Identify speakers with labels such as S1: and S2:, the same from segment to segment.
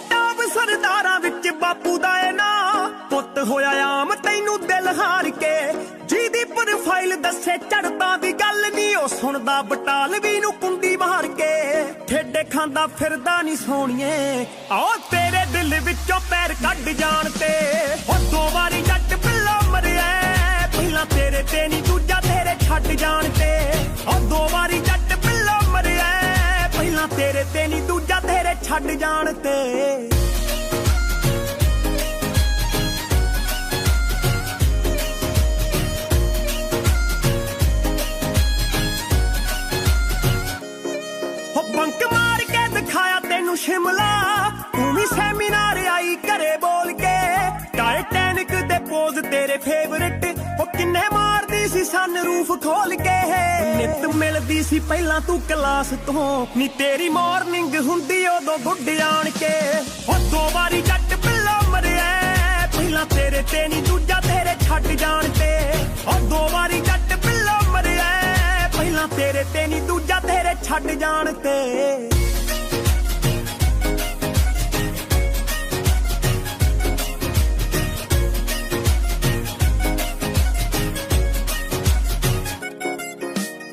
S1: Top ਸਰਦਾਰਾਂ ਵਿੱਚ ਬਾਪੂ ਦਾ ਏ ਨਾਂ, ਪੁੱਤ ਹੋਇਆ ਆਮ ਤੈਨੂੰ ਦਿਲ ਹਾਰ ਕੇ। ਜਿਹਦੀ ਪ੍ਰੋਫਾਈਲ ਦੱਸੇ ਚੜ੍ਹਦਾ ਦੀ ਗੱਲ ਨੀ, ਉਹ ਸੁਣਦਾ ਬਟਾਲਵੀ ਨੂੰ ਕੁੰਡੀ ਮਾਰ ਕੇ। ਠੇਡੇ ਖਾਂਦਾ ਫਿਰਦਾ ਨੀ ਸੋਹਣੀਏ, ਆਓ ਤੇਰੇ ਦਿਲ ਵਿੱਚੋਂ ਪੈਰ ਕੱਢ ਜਾਣ ਤੇ। ਉਹ 2 ਵਾਰੀ ਜੱਟ ਪਿੱਲਾ ਮਰਿਆ, ਪਹਿਲਾਂ ਤੇਰੇ ਤੇ ਨੀ ਦੂਜਾ ਤੇਰੇ ਛੱਡ ਜਾਣ ਤੇ। ਉਹ 2 ਵਾਰੀ ਜੱਟ ਪਿੱਲਾ ਮਰਿਆ, ਪਹਿਲਾਂ ਤੇਰੇ ਤੇ ਨੀ ਦੂਜਾ ਤੇਰੇ ਛੱਡ ਜਾਣ ਤੇ। ਬੰਕ ਮਾਰ ਕੇ ਦਿਖਾਇਆ ਤੈਨੂੰ ਸ਼ਿਮਲਾ, ਤੂੰ ਵੀ ਸੈਮੀਨਾਰ ਆਈ ਘਰੇ ਬੋਲ ਕੇ। ਟਾਈਟੈਨਿਕ ਦੇ ਪੋਜ਼ ਤੇਰੇ ਫੇਵਰਿਟ, ਉਹ ਕਿੰਨੇ ਮਾਰਦੀ ਸੀ ਸਨ ਰੂਫ ਖੋਲ ਕੇ। ਨਿੱਤ ਮਿਲਦੀ ਸੀ ਪਹਿਲਾਂ ਤੂੰ ਕਲਾਸ ਤੋਂ, ਨੀ ਤੇਰੀ ਮਾਰਨਿੰਗ ਹੁੰਦੀ ਉਦੋਂ ਗੁੱਡ ਆਣ ਕੇ। ਉਹ 2 ਵਾਰੀ ਜੱਟ ਪਿੱਲਾ ਮਰਿਆ, ਪਹਿਲਾਂ ਤੇਰੇ ਤੇ ਨੀ ਦੂਜਾ ਤੇਰੇ ਛੱਡ ਜਾਣ ਤੇ। ਉਹ 2 ਵਾਰੀ ਜੱਟ ਪਿੱਲਾ ਮਰਿਆ, ਪਹਿਲਾਂ ਤੇਰੇ ਤੇ ਨੀ ਦੂਜਾ ਤੇਰੇ ਛੱਡ ਜਾਣ ਤੇ।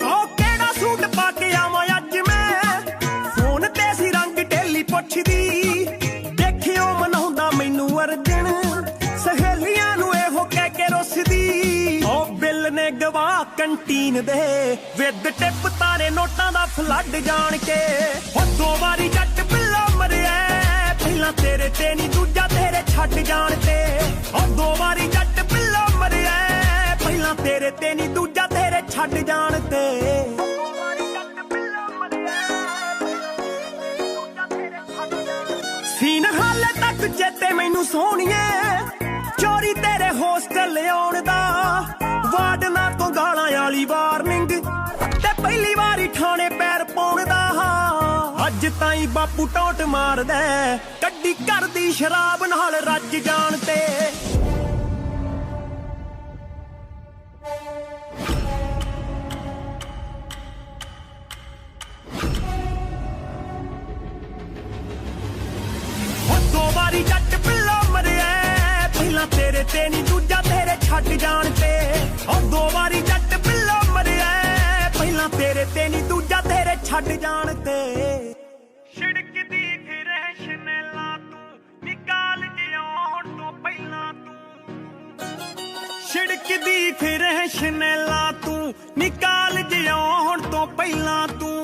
S1: ਉਹ ਕਿਹੜਾ ਸੂਟ ਪਾ ਕੇ ਆਵਾਂ ਅੱਜ ਮੈਂ, ਫੋਨ ਤੇ ਸੀ ਰੰਗ ਢੇਲੀ ਪੁੱਛਦੀ। ਦੇਖਿਓ ਮਨਾਉਂਦਾ ਮੈਨੂੰ ਅਰਜਨ, ਸਹੇਲੀਆਂ ਨੂੰ ਇਹੋ ਕਹਿ ਕੇ ਰੁੱਸਦੀ। ਉਹ ਬਿੱਲ ਨੇ ਗਵਾ ਕੰਟੀਨ ਦੇ, ਵਿਦ ਟਿਪ ਤਾਰੇ ਨੋਟਾਂ ਦਾ ਫਲੱਡ ਜਾਣ ਕੇ। ਉਹ 2 ਵਾਰੀ ਜੱਟ ਪਿੱਲਾ ਮਰਿਆ, ਪਹਿਲਾਂ ਤੇਰੇ ਤੇ ਨੀ ਦੂਜਾ ਤੇਰੇ ਛੱਡ ਜਾਣ ਤੇ। ਉਹ 2 ਵਾਰੀ ਜੱਟ ਪਿੱਲਾ ਮਰਿਆ, ਪਹਿਲਾਂ ਤੇਰੇ ਤੇ ਨੀ ਦੂਜਾ ਤੇਰੇ ਛੱਡ ਜਾਣ ਤੇ। ਸੀਨ ਹਾਲੇ ਤੱਕ ਚੇਤੇ ਮੈਨੂੰ ਸੋਹਣੀਏ, ਚੋਰੀ ਤੇਰੇ ਹੋਸਟਲ ਆਉਣ ਦਾ। ਵਾਰਡਨਾਂ ਤੋਂ ਗਾਲਾਂ ਵਾਲੀ ਵਾਰਨਿੰਗ, ਤੇ ਪਹਿਲੀ ਵਾਰੀ ਠਾਣੇ ਪੈਰ ਪਾਉਣ ਦਾ। ਅੱਜ ਤਾਈਂ ਬਾਪੂ ਟੌਂਟ ਮਾਰਦਾ, ਕੱਢੀ ਕਰਦੀ ਸ਼ਰਾਬ ਨਾਲ ਰੱਜ ਜਾਣ ਤੇ। ਉਹ 2 ਵਾਰੀ ਜੱਟ ਪਿੱਲਾ ਮਰਿਆ, ਪਹਿਲਾਂ ਤੇਰੇ ਤੇ ਨੀ ਦੂਜਾ ਤੇਰੇ ਛੱਡ ਜਾਣ ਤੇ। ਉਹ 2 ਵਾਰੀ ਜੱਟ ਪਿੱਲਾ ਮਰਿਆ, ਪਹਿਲਾਂ ਤੇਰੇ ਤੇ ਨੀ ਦੂਜਾ ਤੇਰੇ ਛੱਡ ਜਾਣ ਤੇ। ਛਿੜਕਦੀ ਫਿਰੇ ਸ਼ਨੈਲਾ ਤੂੰ, ਨਿਕਾਲ ਜਿਉਣ ਤੋਂ ਪਹਿਲਾਂ ਤੂੰ। ਛਿੜਕਦੀ ਫਿਰੇ ਸ਼ਨੈਲਾ ਤੂੰ, ਨਿਕਾਲ ਜਿਉਣ ਤੋਂ ਪਹਿਲਾਂ ਤੂੰ।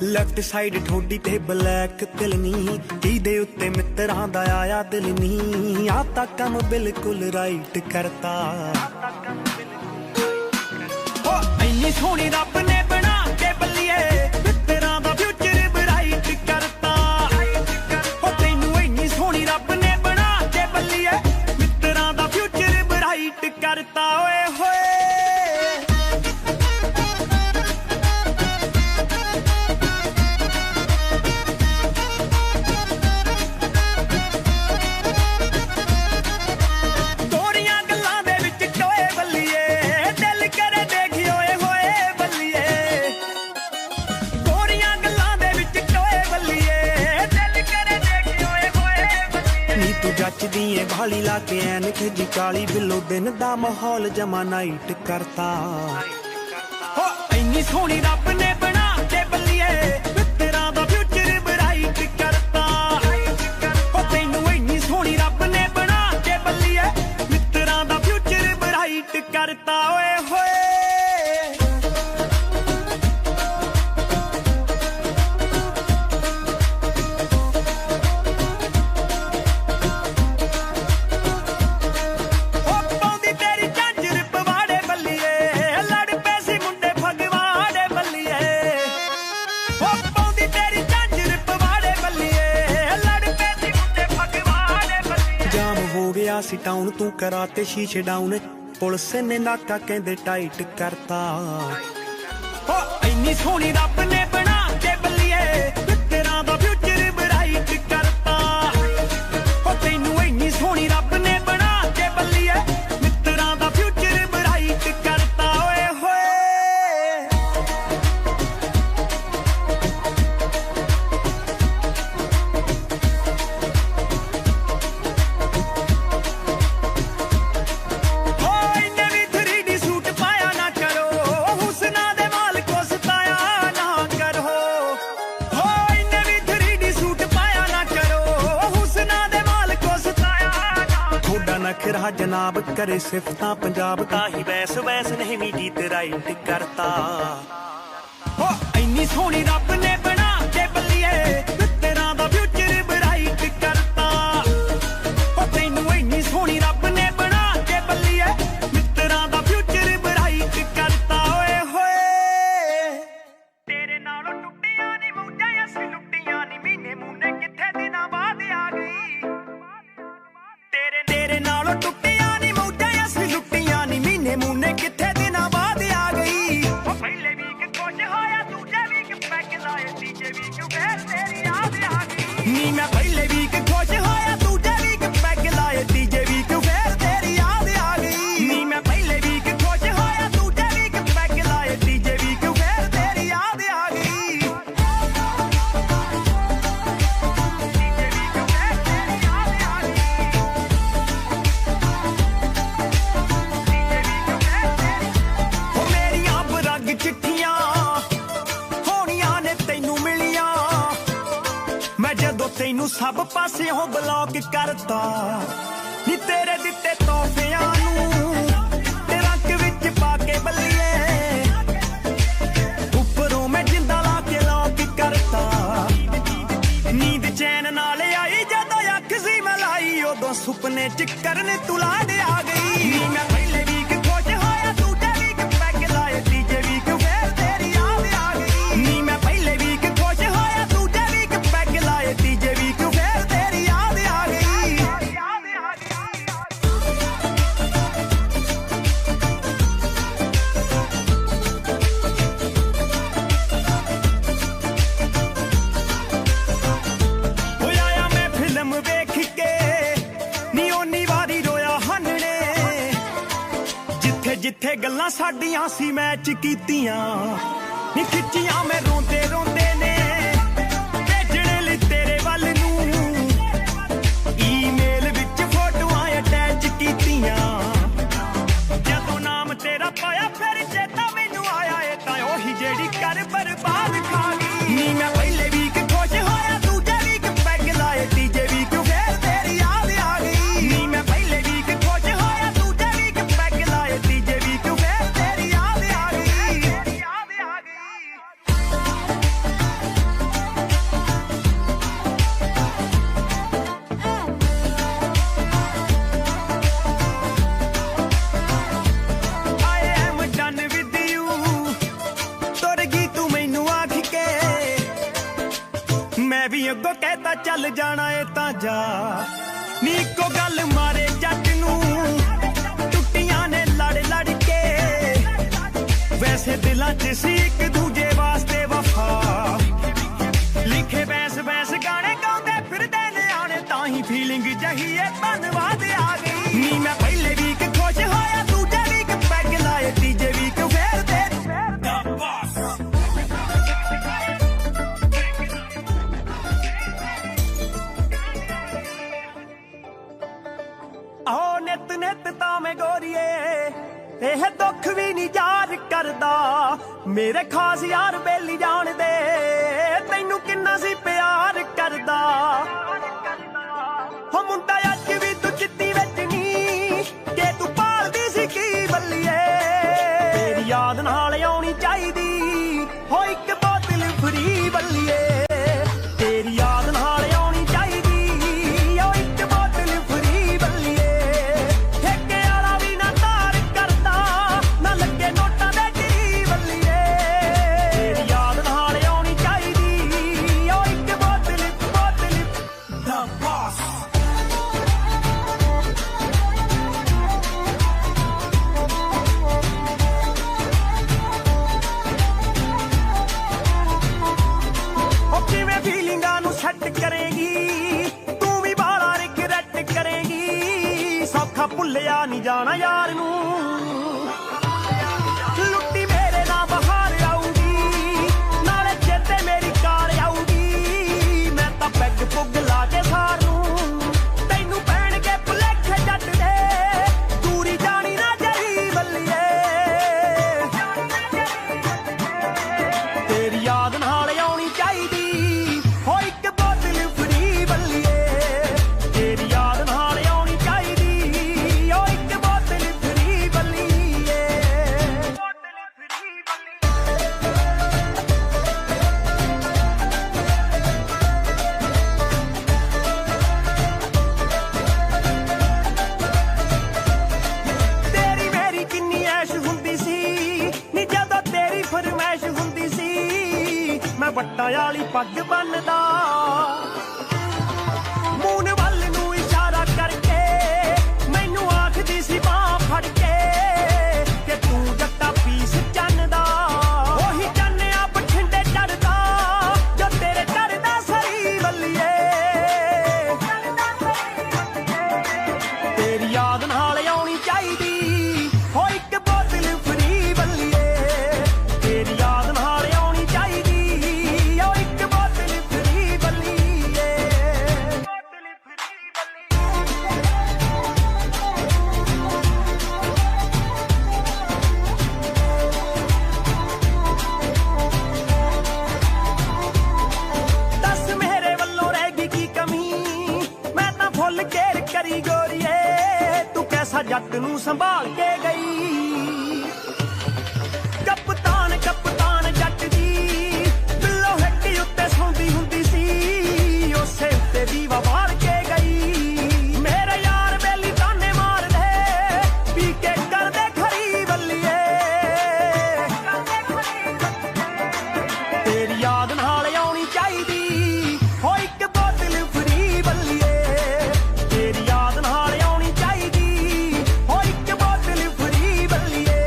S1: ਲੈਫਟ ਸਾਈਡ ਠੋਡੀ ਤੇ ਬਲੈਕ ਤਿਲ ਨੀ, ਜਿਹਦੇ ਉੱਤੇ ਮਿੱਤਰਾਂ ਦਾ ਆਇਆ ਦਿਲ ਨੀ। ਆ ਤਾਂ ਕੰਮ ਬਿਲਕੁਲ ਰਾਈਟ ਕਰਤਾ। ਉਹ ਇੰਨੀ ਸੋਹਣੀ ਰੱਬ ਨੇ ਬਣਾ ਕੇ ਬੱਲੀਏ, ਮਿੱਤਰਾਂ ਦਾ ਫਿਊਚਰ ਬਰਾਈਟ ਕਰਤਾ। ਉਹ ਤੈਨੂੰ ਇੰਨੀ ਸੋਹਣੀ ਰੱਬ ਨੇ ਬਣਾ ਕੇ ਬੱਲੀਏ, ਮਿੱਤਰਾਂ ਦਾ ਫਿਊਚਰ ਬਰਾਈਟ ਕਰਤਾ। ਓਏ ਹੋਏ ਜੱਚਦੀ ਏ ਭਾਲੀ ਲਾ ਕੇ ਐਨਕ ਜੀ ਕਾਲੀ, ਬਿੱਲੋ ਦਿਨ ਦਾ ਮਾਹੌਲ ਜਮਾ ਨਾਈਟ ਕਰਤਾ। ਹੋ ਇੰਨੀ ਸੋਹਣੀ ਰੱਬ ਨੇ ਬਣਾ ਕੇ ਬੱਲੀਏ, ਮਿੱਤਰਾਂ ਦਾ ਫਿਊਚਰ ਬਰਾਈਟ ਕਰਤਾ। ਹੋ ਤੈਨੂੰ ਇੰਨੀ ਸੋਹਣੀ ਰੱਬ ਨੇ ਬਣਾ ਕੇ ਬੱਲੀਏ, ਮਿੱਤਰਾਂ ਦਾ ਫਿਊਚਰ ਬਰਾਈਟ ਕਰਤਾ। ਓਏ ਹੋਏ ਸੀ ਟਾਊਨ, ਤੂੰ ਕਰਾਤੇ ਸ਼ੀਸ਼ੇ ਡਾਊਨ। ਪੁਲਿਸ ਨੇ ਨਾਕਾ ਕਹਿੰਦੇ ਟਾਈਟ ਕਰਤਾ। ਹੋ ਇੰਨੀ ਸੋਹਣੀ ਰੱਬ ਨੇ ਬਣਾ ਕੇ ਬੱਲੀਏ, ਮਿੱਤਰਾਂ ਦਾ ਫਿਊਚਰ ਬਰਾਈਟ ਕਰਤਾ। ਹੋ ਤੈਨੂੰ ਇੰਨੀ ਸੋਹਣੀ ਰੱਬ ਨੇ ਬਣਾ ਕੇ ਬੱਲੀਏ, ਮਿੱਤਰਾਂ ਦਾ ਫਿਊਚਰ ਬਰਾਈਟ ਕਰਤਾ। ਓਏ ਹੋਏ ਕਿਹਾ ਜਨਾਬ ਕਰੇ ਸਿਫਤਾਂ ਪੰਜਾਬ ਤਾਂ ਹੀ ਵੈਸ ਵੈਸ ਨਹੀਂ ਵੀ ਗੀਤ ਰਾਈਟ ਕਰਤਾ ਹੋ ਇੰਨੀ ਸੋਹਣੀ ਰੱਬ ਨੇ ਬਣਾ ਕੇ ਬੱਲੀਏ ਤੇਰਾ ਦਾ ਫਿਊਚਰ ਬਰਾਈਟ ਕਰਤਾ ਹੋ ਤੈਨੂੰ ਇੰਨੀ ਸੋਹਣੀ ਰੱਬ ਨੇ ਬਣਾ ਕੇ ਬੱਲੀਏ ਮਿੱਤਰਾਂ ਦਾ ਫਿਊਚਰ ਬਰਾਈਟ ਕਰਤਾ ਓਏ ਹੋਏ ਤੇਰੇ ਨਾਲੋਂ ਟੁੱਟੀਆਂ ਨੀ ਮੌਜਾਂ ਅਸੀਂ ਲੁੱਟੀਆਂ ਨੀ ਮਹੀਨੇ ਮੂਨੇ ਕਿੱਥੇ ਦਿਨਾਂ ਬਾਅਦ ਆ ਗਈ ਤੇਰੇ ਨਾਲੋਂ ਟੁੱਟੀਆਂ ਨੀ ਮੌਜਾਂ ਅਸੀਂ ਲੁੱਟੀਆਂ ਨੀ ਮਹੀਨੇ ਮੂਨੇ ਕਿੱਥੇ ਦਿਨਾਂ ਬਾਅਦ ਆ ਗਈ ਉਹ ਪਹਿਲੇ ਵੀਕ ਖੁਸ਼ ਹੋਇਆ ਦੂਜੇ ਵੀਕ ਪੈਗ ਲਾਏ ਤੀਜੇ ਵੀਕ ਫੇਰ ਤੇਰੀ ਯਾਦ ਆ ਗਈ ਨੀ ਮੈਂ ਪਹਿਲੇ ਵੀਕ ਖੁਸ਼ ਹੋਇਆ ਦੂਜੇ ਵੀਕ ਪੈਗ ਲਾਏ ਤੀਜੇ ਵੀਕ ਫੇਰ ਤੇਰੀ ਯਾਦ ਆ ਗਈ ਨੀ ਮੈਂ ਪਹਿਲੇ ਵੀਕ ਖੁਸ਼ ਹੋਇਆ ਦੂਜੇ ਵੀਕ ਪੈਗ ਲਾਏ ਤੀਜੇ ਵੀਕ ਫੇਰ ਤੇਰੀ ਯਾਦ ਆ ਗਈ ਤੀਜੇ ਵੀਕ ਫੇਰ ਤੇਰੀ ਯਾਦ ਆ ਗਈ ਉਹ ਮੇਰੀਆਂ ਬਰਗ ਚਿੱਠੀਆਂ ਹੋਣੀਆਂ ਨੇ ਤੈਨੂੰ ਮਿਲੀਆਂ ਮੈਂ ਜਦੋਂ ਤੈਨੂੰ ਸਭ ਪਾਸਿਓਂ ਬਲੌਕ ਕਰਤਾ ਨੀ ਤੇਰੇ ਦਿੱਤੇ ਤੋਹਫਿਆਂ ਨੂੰ ਤੇ ਰੰਗ ਵਿੱਚ ਪਾ ਕੇ ਬੱਲੀਏ ਉੱਪਰੋਂ ਮੈਂ ਜਿੰਦਾ ਲਾ ਕੇ ਲੌਕ ਕਰਤਾ ਨੀਂਦ ਚੈਨ ਨਾਲ ਆਈ ਜਦੋਂ ਅੱਖ ਸੀ ਮੈਂ ਲਾਈ ਉਦੋਂ ਸੁਪਨੇ ਚ ਕਰਨ ਤੂੰ ਲਾਡ ਆ ਗਈ ਨੀ ਮੈਂ ਪਹਿਲੇ ਵੀਕ ਖੁਸ਼ ਹੋਇਆ ਦੂਜੇ ਵੀਕ ਪੈਗ ਲਾਏ ਤੀਜੇ ਵੀਕ ਫੇਰ ਤੇਰੀ ਯਾਦ ਆ ਗਈ ਨੀ ਮੈਂ ਪਹਿਲੇ ਵੀਕ ਖੁਸ਼ ਹੋਇਆ ਦੂਜੇ ਵੀਕ ਪੈਗ ਲਾਏ ਤੀਜੇ ਵੀਕ ਫੇਰ ਤੇਰੀ ਯਾਦ ਆ ਗਈ ਓਏ ਆਇਆ ਮੈਂ ਫਿਲਮ ਵੇਖ ਕੇ ਨੀ ਓਨੀ ਵਾਰੀ ਰੋਇਆ ਹਨਣੇ ਜਿੱਥੇ ਜਿੱਥੇ ਗੱਲਾਂ ਸਾਡੀਆਂ ਸੀ ਮੈਚ ਕੀਤੀਆਂ ਨੀ ਖਿੱਚੀਆਂ ਮੈਂ ਰੋਂਦੇ ਰੋਂਦੇ ਨੇ ਭੇਜਣ ਲਈ ਤੇਰੇ ਵੱਲ ਨੂੰ ਈਮੇਲ ਵਿੱਚ ਫੋਟੋਆਂ ਅਟੈਚ ਕੀਤੀਆਂ ਜਦੋਂ ਨਾਮ ਤੇਰਾ ਪਾਇਆ ਫਿਰ ਚੇਤਾ ਮੈਨੂੰ ਆਇਆ ਇਹ ਤਾਂ ਉਹੀ ਜਿਹੜੀ ਕਰ ਬਰਬਾਦ ਖਾ ਗਈ ਨੀ ਮੈਂ ਪਹਿਲੇ ਵੀਕ ਖੁਸ਼ ਹੋਇਆ ਦੂਜੇ ਵੀਕ ਪੈਗ ਲਾਏ ਤੀਜੇ ਵੀਕ ਫੇਰ ਤੇਰੀ ਯਾਦ ਆ ਗਈ ਨੀ ਮੈਂ ਪਹਿਲੇ ਵੀਕ ਖੁਸ਼ ਹੋਇਆ ਦੂਜੇ ਵੀਕ ਪੈਗ ਲਾਏ ਤੀਜੇ ਵੀਕ ਫੇਰ ਤੇਰੀ ਯਾਦ ਆ ਗਈ I am done with you ਤੁਰ ਗਈ ਤੂੰ ਮੈਨੂੰ ਆਖ ਕੇ ਮੈਂ ਵੀ ਅੱਗੋਂ ਕਹਿਤਾ ਚੱਲ ਜਾਣਾ ਏ ਤਾਂ ਜਾ ਨੀ ਇੱਕੋ ਗੱਲ ਮਾਰੇ ਜੱਟ ਨੂੰ ਟੁੱਟੀਆਂ ਨੇ ਲੜ ਲੜ ਕੇ ਵੈਸੇ ਦਿਲਾਂ 'ਚ ਸੀ ਇੱਕ ਦੂਜੇ ਵਾਸਤੇ ਵਫਾ ਲਿਖੇ ਬੈਸ ਬੈਸ ਗਾਣੇ ਗਾਉਂਦੇ ਫਿਰਦੇ ਨੇ ਆਣੇ ਤਾਂ ਹੀ ਫੀਲਿੰਗ ਜਹੀ ਏ ਧੰਨਵਾਦ ਆ ਗਈ ਨੀ ਮੈਂ ਪਹਿਲੇ ਵੀਕ ਖੁਸ਼ ਹੋਇਆ ਦੂਜੇ ਵੀਕ ਪੈਗ ਲਾਏ ਤੀਜੇ ਵੀਕ ਫੇਰ ਦੇ ਆਹ ਨਿਤ ਨਿਤ ਤਾਂ ਮੈਂ ਗੋਰੀਏ ਇਹ ਦੁੱਖ ਵੀ ਨਹੀਂ ਯਾਰ ਕਰਦਾ ਮੇਰੇ ਖਾਸ ਯਾਰ ਬੇਲੀ ਜਾਣਦੇ ਤੈਨੂੰ ਕਿੰਨਾ ਸੀ ਪਿਆਰ ਕਰਦਾ ਹੋ ਮੁੰਡਾ ਅੱਜ ਵੀ ਤੂੰ ਚਿੱਤੀ ਵਿੱਚ ਨਹੀਂ ਕਿ ਤੂੰ ਪਾਲਦੀ ਸੀ ਕੀ ਬੱਲੀਏ ਤੇਰੀ ਯਾਦ ਨਾਲ ਆਉਣੀ ਚਾਹੀਦੀ ਹੋ ਇੱਕ ਬੋਤਲ ਫਰੀ ਬੱਲੀਏ ਤੇਰੀ ਯਾਦ ਨਾਲ ਆਉਣੀ ਚਾਹੀਦੀ ਹੋ ਇੱਕ ਬੋਤਲ ਫਰੀ ਬੱਲੀਏ ਠੇਕੇ ਵਾਲਾ ਵੀ ਨਾ ਤਾਰ ਕਰਦਾ ਨਾ ਲੱਗੇ ਨੋਟਾਂ ਦੇ ਢੀ ਬੱਲੀਏ ਤੇਰੀ ਯਾਦ ਨਾਲ ਆਉਣੀ ਚਾਹੀਦੀ ਹੋ ਇੱਕ ਬੋਤਲ ਦਾ ਬਾਸ ਉਹ ਕਿਵੇਂ ਫੀਲਿੰਗਾਂ ਨੂੰ ਸੈੱਟ ਕਰੇਗੀ ਤੂੰ ਵੀ ਬਾਲਾ ਰਿਗਰੈਟ ਕਰੇਗੀ ਸੌਖਾ ਭੁੱਲਿਆ ਨਹੀਂ ਜਾਣਾ ਯਾਰ ਨੂੰ ਲੁੱਟੀ ਮੇਰੇ ਨਾਲ ਬਹਾਰ ਆਊਗੀ ਨਾਲੇ ਚੇਤੇ ਮੇਰੀ ਕਾਰ ਆਊਗੀ ਮੈਂ ਤਾਂ ਪੈਗ ਪੁੱਗ ਲਾ ਕੇ ਸਾਰ ਨੂੰ ਤੈਨੂੰ ਪੈਣਗੇ ਭੁਲੇਖੇ ਜੱਟ ਦੇ ਦੂਰੀ ਜਾਣੀ ਨਾ ਜਹੀ ਬੱਲੀਏ ਤੇਰੀ ਯਾਦ ਨਾਲ ਆਉਣੀ ਚਾਹੀਦੀ ਹੋ ਇੱਕ ਬੋਤਲ ਫਰੀ ਬੱਲੀਏ ਤੇਰੀ ਯਾਦ ਨਾਲ ਆਉਣੀ ਚਾਹੀਦੀ ਹੋ ਵੱਟਾਂ ਵਾਲੀ ਪੱਗ ਬੰਨਦਾ ਮੂਨ ਵੱਲ ਨੂੰ ਇਸ਼ਾਰਾ ਕਰਕੇ ਮੈਨੂੰ ਆਖਦੀ ਸੀ ਬਾਂਹ ਫੜ ਕੇ ਕਿ ਤੂੰ ਜੱਟਾ ਪੀਸ ਚੰਨ ਦਾ ਉਹੀ ਚੰਨਿਆ ਬਠਿੰਡੇ ਚੜਦਾ ਜੋ ਤੇਰੇ ਚੜਦਾ ਸਰੀ ਵੱਲੀਏ ਤੇਰੀ ਯਾਦ ਨਾਲ ਆਉਣੀ ਚਾਹੀਦੀ ਹੋ ਇੱਕ ਬੋਤਲ ਫਰੀ ਵੱਲੀਏ ਤੇਰੀ ਯਾਦ ਨਾਲ ਆਉਣੀ ਚਾਹੀਦੀ ਹੋ ਇੱਕ ਬੋਤਲ ਫਰੀ ਵੱਲੀਏ ਬੋਤਲ ਫਰੀ ਦੱਸ ਮੇਰੇ ਵੱਲੋਂ ਰਹਿ ਗਈ ਕੀ ਕਮੀ ਮੈਂ ਤਾਂ ਫੁੱਲ ਕੇਰ ਕਰੀ ਗੋਰੀਏ ਤੂੰ ਕੈਸਾ ਜੱਟ ਨੂੰ ਸੰਭਾਲ ਕੇ ਗਈ ਕਪਤਾਨ ਕਪਤਾਨ ਜੱਟ ਦੀ ਬਿੱਲੋ ਹੱਟੀ ਉੱਤੇ ਸੌਂਦੀ ਹੁੰਦੀ ਸੀ ਉਸੇ ਉੱਤੇ ਦੀਵਾ ਬਾਲ ਕੇ ਗਈ ਮੇਰੇ ਯਾਰ ਬੇਲੀ ਤਾਨੇ ਮਾਰਦੇ ਪੀ ਕੇ ਕਰਦੇ ਖਰੀ ਵੱਲੀਏ ਤੇਰੀ ਯਾਦ ਨਾਲ ਆਉਣੀ ਚਾਹੀਦੀ ਹੋ ਇੱਕ ਬੋਤਲ ਫਰੀ ਵੱਲੀਏ ਤੇਰੀ ਯਾਦ ਨਾਲ ਆਉਣੀ ਚਾਹੀਦੀ ਹੋ ਇੱਕ ਬੋਤਲ ਫਰੀ ਵੱਲੀਏ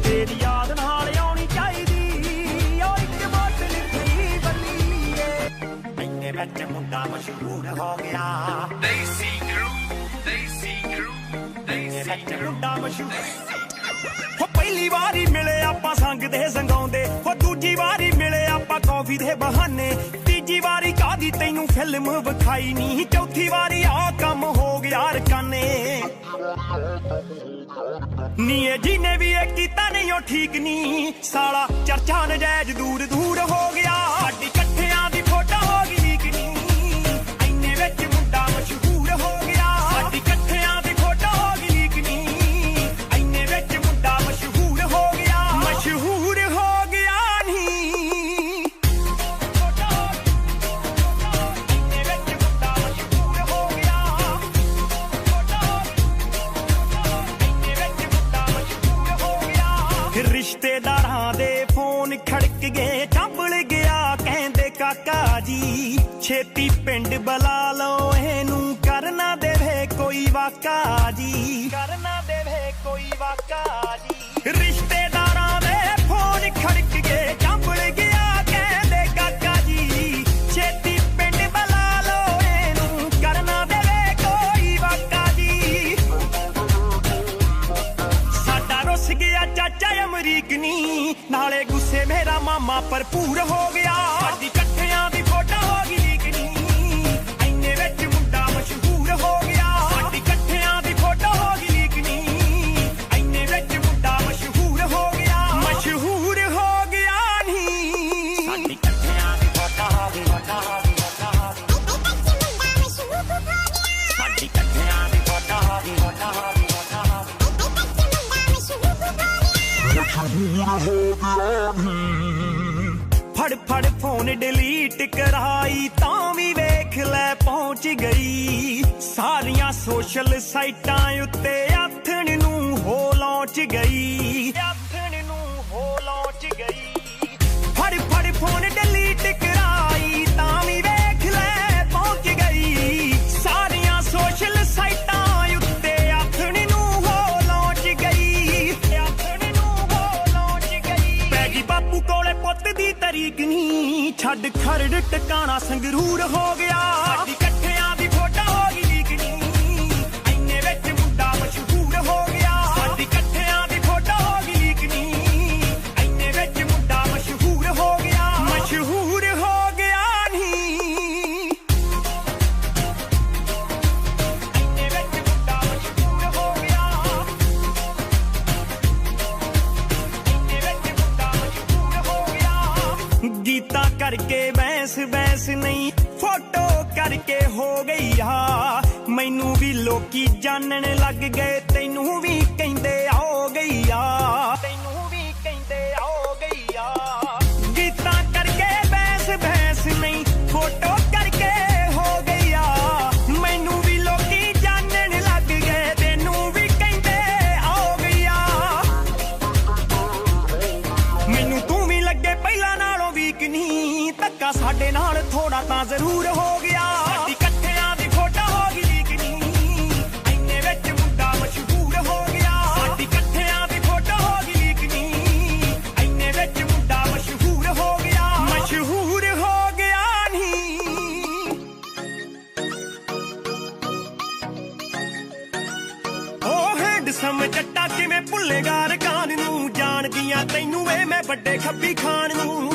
S1: ਤੇਰੀ ਯਾਦ ਨਾਲ ਆਉਣੀ ਚਾਹੀਦੀ ਹੋ ਇੱਕ ਬੋਤਲ ਫਰੀ ਵੱਲੀਏ ਇੰਨੇ ਵਿੱਚ ਮੁੰਡਾ ਮਸ਼ਹੂਰ ਹੋ ਗਿਆ
S2: Daisy Crew, Daisy Crew, Daisy Crew.
S1: ਮੁੰਡਾ ਮਸ਼ਹੂਰ ਹੋ ਪਹਿਲੀ ਵਾਰੀ ਮਿਲੇ ਆਪਾਂ ਸੰਗ ਦੇ ਸੰਗਾਉਂਦੇ ਹੋ ਦੂਜੀ ਵਾਰੀ ਮਿਲੇ ਆਪਾਂ ਕੌਫੀ ਦੇ ਬਹਾਨੇ ਤੀਜੀ ਵਾਰੀ ਕਾਦੀ ਤੈਨੂੰ ਫਿਲਮ ਵਿਖਾਈ ਨਹੀਂ ਚੌਥੀ ਵਾਰੀ ਆ ਕੰਮ ਹੋ ਗਿਆ ਰਕਾਨੇ ਨੀ ਇਹ ਜਿਹਨੇ ਵੀ ਇਹ ਕੀਤਾ ਨਹੀਂ ਉਹ ਠੀਕ ਨਹੀਂ ਸਾਲਾ ਚਰਚਾ ਨਜਾਇਜ਼ ਦੂਰ ਦੂਰ ਹੋ ਗਿਆ ਸਾਡੀ ਇਕੱਠਿਆਂ ਦੀ ਫੋਟੋ ਹੋ ਗਈ ਲੀਕ ਨਹੀਂ ਇੰਨੇ ਵਿੱਚ ਮੁੰਡਾ ਮਸ਼ਹੂਰ ਹੋ ਗਿਆ ਸਾਡੀ ਇਕੱਠਿਆਂ ਦੀ ਫੋਟੋ ਹੋ ਗਈ ਲੀਕ ਨਹੀਂ ਇੰਨੇ ਵਿੱਚ ਮੁੰਡਾ ਮਸ਼ਹੂਰ ਹੋ ਗਿਆ ਮਸ਼ਹੂਰ ਹੋ ਗਿਆ ਨਹੀਂ ਫੋਟੋ ਹੋ ਗਈ ਇੰਨੇ ਵਿੱਚ ਮੁੰਡਾ ਮਸ਼ਹੂਰ ਹੋ ਗਿਆ ਫੋਟੋ ਹੋ ਗਈ ਇੰਨੇ ਵਿੱਚ ਮੁੰਡਾ ਮਸ਼ਹੂਰ ਹੋ ਗਿਆ ਰਿਸ਼ਤੇਦਾਰਾਂ ਦੇ ਫੋਨ ਖੜਕ ਗਏ ਚੰਬਲ ਗਿਆ ਕਹਿੰਦੇ ਕਾਕਾ ਜੀ ਛੇਤੀ ਪਿੰਡ ਬੁਲਾ ਲਓ ਇਹਨੂੰ ਕਰਨਾ ਦੇਵੇ ਕੋਈ ਵਾਕਾ ਜੀ ਕਰਨਾ ਦੇਵੇ ਕੋਈ ਵਾਕਾ ਜੀ ਰਿਸ਼ਤੇਦਾਰਾਂ ਦੇ ਫੋਨ ਖੜਕ ਗਏ ਚੰਬਲ ਗਿਆ ਕਹਿੰਦੇ ਕਾਕਾ ਜੀ ਛੇਤੀ ਪਿੰਡ ਬੁਲਾ ਲਓ ਇਹਨੂੰ ਕਰਨਾ ਦੇਵੇ ਕੋਈ ਵਾਕਾ ਜੀ ਸਾਡਾ ਰੁੱਸ ਗਿਆ ਚਾਚਾ ਅਮਰੀਕ ਨੀ ਨਾਲੇ ਗੁੱਸੇ ਮੇਰਾ ਮਾਮਾ ਭਰਪੂਰ ਹੋ ਗਿਆ ਸਾਡੀ ਇਕੱਠਿਆਂ ਦੀ ਫੋਟੋ ਹੋ ਗਈ ਲੀਕ ਨੀ ਇੰਨੇ ਵਿੱਚ ਮੁੰਡਾ ਮਸ਼ਹੂਰ ਹੋ ਗਿਆ ਸਾਡੀ ਇਕੱਠਿਆਂ ਦੀ ਫੋਟੋ ਹੋ ਗਈ ਲੀਕ ਨੀ ਇੰਨੇ ਵਿੱਚ ਮੁੰਡਾ ਮਸ਼ਹੂਰ ਹੋ ਗਿਆ ਮਸ਼ਹੂਰ ਹੋ ਗਿਆ ਨੀ ਸਾਡੀ ਇਕੱਠਿਆਂ ਦੀ ਫੋਟੋ ਹੋ ਗਈ ਸਾਡੀ ਇਕੱਠਿਆਂ ਦੀ ਫੋਟੋ ਹੋ ਗਈ ਫੜ ਫੜ ਫੋਨ ਡਿਲੀਟ ਕਰਾਈ ਤਾਂ ਵੀ ਵੇਖ ਲੈ ਪਹੁੰਚ ਗਈ ਸਾਰੀਆਂ ਸੋਸ਼ਲ ਸਾਈਟਾਂ ਉੱਤੇ ਆਥਣ ਨੂੰ ਹੋ ਲਾਂਚ ਗਈ ਆਥਣ ਨੂੰ ਹੋ ਲਾਂਚ ਗਈ ਫੜ ਫੜ ਫੋਨ ਡਿਲੀਟ ਕਰਾਈ ਤਾਂ ਵੀ ਵੇਖ ਲੈ ਪਹੁੰਚ ਗਈ ਸਾਰੀਆਂ ਸੋਸ਼ਲ ਸਾਈਟਾਂ ਉੱਤੇ ਆਥਣ ਨੂੰ ਹੋ ਲਾਂਚ ਗਈ ਆਥਣ ਨੂੰ ਹੋ ਲਾਂਚ ਗਈ ਪੈ ਗਈ ਬਾਪੂ ਕੋਲੇ ਪੁੱਤ ਦੀ ਤਰੀਕ ਨਹੀਂ ਛੱਡ ਖਰੜ ਟਿਕਾਣਾ ਸੰਗਰੂਰ ਹੋ ਗਿਆ ਸਾਡੀ ਇਕੱਠਿਆਂ ਦੀ ਫੋਟੋ ਹੋ ਗਈ ਲੀਕ ਨਹੀਂ ਇੰਨੇ ਵਿੱਚ ਮੁੰਡਾ ਮਸ਼ਹੂਰ ਹੋ ਗਿਆ ਸਾਡੀ ਇਕੱਠਿਆਂ ਦੀ ਫੋਟੋ ਹੋ ਗਈ ਲੀਕ ਨਹੀਂ ਇੰਨੇ ਵਿੱਚ ਮੁੰਡਾ ਮਸ਼ਹੂਰ ਹੋ ਗਿਆ ਮਸ਼ਹੂਰ ਹੋ ਗਿਆ ਨਹੀਂ ਇੰਨੇ ਵਿੱਚ ਮੁੰਡਾ ਮਸ਼ਹੂਰ ਹੋ ਗਿਆ ਇੰਨੇ ਵਿੱਚ ਮੁੰਡਾ ਮਸ਼ਹੂਰ ਹੋ ਗਿਆ ਗੀਤਾ ਕਰਕੇ ਬੈਂਸ ਬੈਂਸ ਨਹੀਂ ਫੋਟੋ ਕਰਕੇ ਹੋ ਗਈ ਆ ਮੈਨੂੰ ਵੀ ਲੋਕੀ ਜਾਣਨ ਲੱਗ ਗਏ ਤੈਨੂੰ ਵੀ ਕਹਿੰਦੇ ਆਓ ਗਈ ਆ ਤੈਨੂੰ ਵੀ ਕਹਿੰਦੇ ਆਓ ਗਈ ਆ ਗੀਤਾ ਕਰਕੇ ਬੈਂਸ ਬੈਂਸ ਨਹੀਂ ਫੋਟੋ ਕਰਕੇ ਹੋ ਗਈ ਆ ਮੈਨੂੰ ਵੀ ਲੋਕੀ ਜਾਣਨ ਲੱਗ ਗਏ ਤੈਨੂੰ ਵੀ ਕਹਿੰਦੇ ਆਓ ਗਈ ਆ ਮੈਨੂੰ ਤੂੰ ਵੀ ਲੱਗੇ ਪਹਿਲਾਂ ਨਾਲੋਂ ਵੀਕ ਨਹੀਂ ਧੱਕਾ ਸਾਡੇ ਨਾਲ ਥੋੜਾ ਤਾਂ ਜ਼ਰੂਰ ਹੋ ਗਿਆ ਸਾਡੀ ਇਕੱਠਿਆਂ ਦੀ ਫੋਟੋ ਹੋ ਗਈ ਲੀਕ ਨੀ ਇੰਨੇ ਵਿੱਚ ਮੁੰਡਾ ਮਸ਼ਹੂਰ ਹੋ ਗਿਆ ਸਾਡੀ ਇਕੱਠਿਆਂ ਦੀ ਫੋਟੋ ਹੋ ਗਈ ਲੀਕ ਨੀ ਇੰਨੇ ਵਿੱਚ ਮੁੰਡਾ ਮਸ਼ਹੂਰ ਹੋ ਗਿਆ ਨੀ ਉਹ ਹੈਂਡਸਮ ਜੱਟਾ ਕਿਵੇਂ ਭੁੱਲੇਗਾ ਰਕਾਨ ਨੂੰ ਜਾਣਦੀਆਂ ਤੈਨੂੰ ਵੇ ਮੈਂ ਵੱਡੇ ਖੱਬੀ ਖਾਨ ਨੂੰ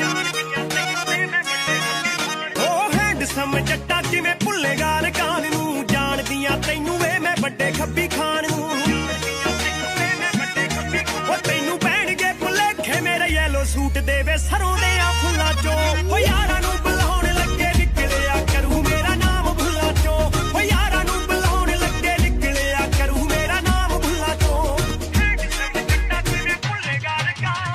S1: ਸਮ ਜੱਟਾ ਕਿਵੇਂ ਭੁੱਲੇਗਾ ਰਕਾਨ ਨੂੰ ਜਾਣਦੀਆਂ ਤੈਨੂੰ ਵੇ ਮੈਂ ਵੱਡੇ ਖੱਬੀ ਖਾਨ ਨੂੰ ਉਹ ਤੈਨੂੰ ਪੈਣਗੇ ਭੁਲੇਖੇ ਮੇਰੇ ਯੈਲੋ ਸੂਟ ਦੇ ਵੇ ਸਰੋਂ ਦੇ ਆ ਫੁੱਲਾਂ ਚੋਂ ਉਹ ਯਾਰਾਂ ਨੂੰ ਬੁਲਾਉਣ ਲੱਗੇ ਨਿਕਲਿਆ ਕਰੂ ਮੇਰਾ ਨਾਮ ਭੁੱਲਾਂ ਚੋਂ ਉਹ ਯਾਰਾਂ ਨੂੰ ਬੁਲਾਉਣ ਲੱਗੇ ਨਿਕਲਿਆ ਕਰੂ ਮੇਰਾ ਨਾਮ ਭੁੱਲਾਂ ਚੋਂ ਜੱਟਾ ਕਿਵੇਂ ਭੁੱਲੇਗਾ ਰਕਾਨ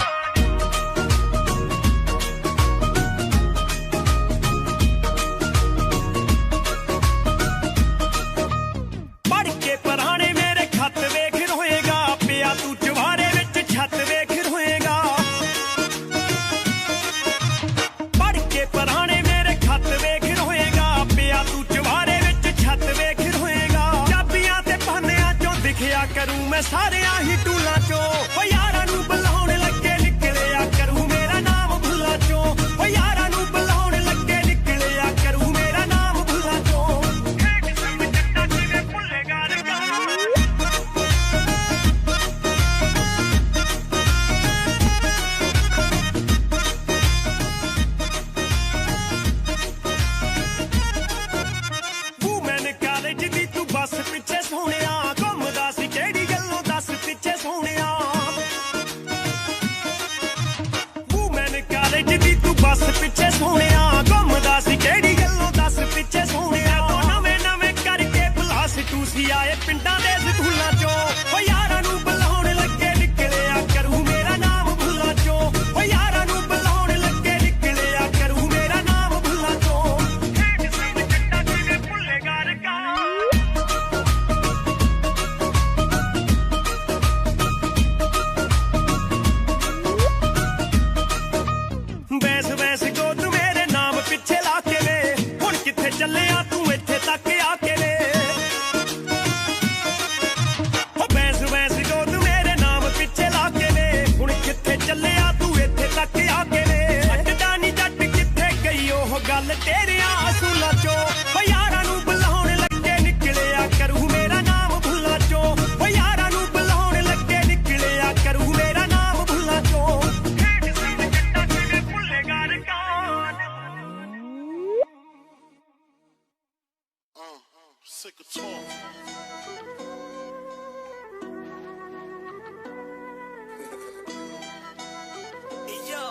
S1: ਕਰੂ ਮੈਂ ਸਾਰਿਆਂ ਹੀ ਟੂਲਾਂ ਚੋਂ ਓ ਯਾਰਾਂ ਨੂੰ ਬੁਲਾਉਣ ਲੱਗੇ ਨਿਕਲਿਆ ਕਰੂ ਮੇਰਾ ਨਾਮ ਭੁੱਲਾਂ ਚੋਂ ਓ ਯਾਰਾਂ ਨੂੰ ਬੁਲਾਉਣ ਲੱਗੇ ਨਿਕਲਿਆ ਕਰੂ ਮੇਰਾ ਨਾਮ ਭੁੱਲਾਂ ਚੋਂ ਸਮ ਜੱਟਾ ਕਿਵੇਂ ਭੁੱਲੇਗਾ ਰਕਾਨ ਵੂਮੈਨ ਕਾਲਜ ਦੀ ਤੂੰ ਬੱਸ ਪਿੱਛੇ ਸੋਹਣਿਆ ਬੱਸ ਪਿੱਛੇ ਸੋਹਣਿਆ ਘੁੰਮਦਾ ਸੀ ਕਿਹੜੀ ਗੱਲੋਂ ਦੱਸ ਪਿੱਛੇ ਸੋਹਣਿਆ ਤੋਂ ਨਵੇਂ ਨਵੇਂ ਕਰਕੇ ਪਲਾਸ ਟੂਸੀ ਆਏ ਪਿੰਡਾਂ ਦੇ ਸਕੂਲਾਂ ਚੋਂ ਓ ਯਾਰਾਂ ਨੂੰ ਬੁਲਾਉਣ ਲੱਗੇ ਨਿਕਲਿਆ ਕਰੂ ਮੇਰਾ ਨਾਮ ਭੁੱਲਾਂ ਚੋਂ ਓ ਯਾਰਾਂ ਨੂੰ ਬੁਲਾਉਣ ਲੱਗੇ ਨਿਕਲਿਆ ਕਰੂ ਮੇਰਾ ਨਾਮ ਭੁੱਲਾਂ ਚੋਂ ਸਮ ਜੱਟਾ ਕਿਵੇਂ ਭੁੱਲੇਗਾ ਰਕਾਨ ਚੱਲਿਆ ਤੂੰ ਇੱਥੇ ਤੱਕ ਆ ਕੇ ਵੇ ਹੋ ਬੈਂਸ ਬੈਂਸ ਗੋ ਤੂੰ ਮੇਰੇ ਨਾਮ ਪਿੱਛੇ ਲਾ ਕੇ ਵੇ ਹੁਣ ਕਿੱਥੇ ਚੱਲਿਆ ਤੂੰ ਇੱਥੇ ਤੱਕ ਆ ਕੇ ਵੇ ਅੱਡਾ ਨੀ ਜੱਟ ਕਿੱਥੇ ਗਈ ਉਹ ਗੱਲ ਤੇਰਿਆਂ ਅਸੂਲਾਂ ਚੋਂ ਓ ਯਾਰਾਂ ਨੂੰ ਬੁਲਾਉਣ ਲੱਗੇ ਨਿਕਲਿਆ ਕਰੂ ਮੇਰਾ ਨਾਮ ਭੁੱਲਾਂ ਚੋਂ ਓ ਯਾਰਾਂ ਨੂੰ ਬੁਲਾਉਣ ਲੱਗੇ ਨਿਕਲਿਆ ਕਰੂ ਮੇਰਾ ਨਾਮ ਭੁੱਲਾਂ ਚੋਂ ਸਮ ਜੱਟਾ ਕਿਵੇਂ ਭੁੱਲੇਗਾ ਰਕਾਨ
S3: Sick of talk.
S1: Hey yo,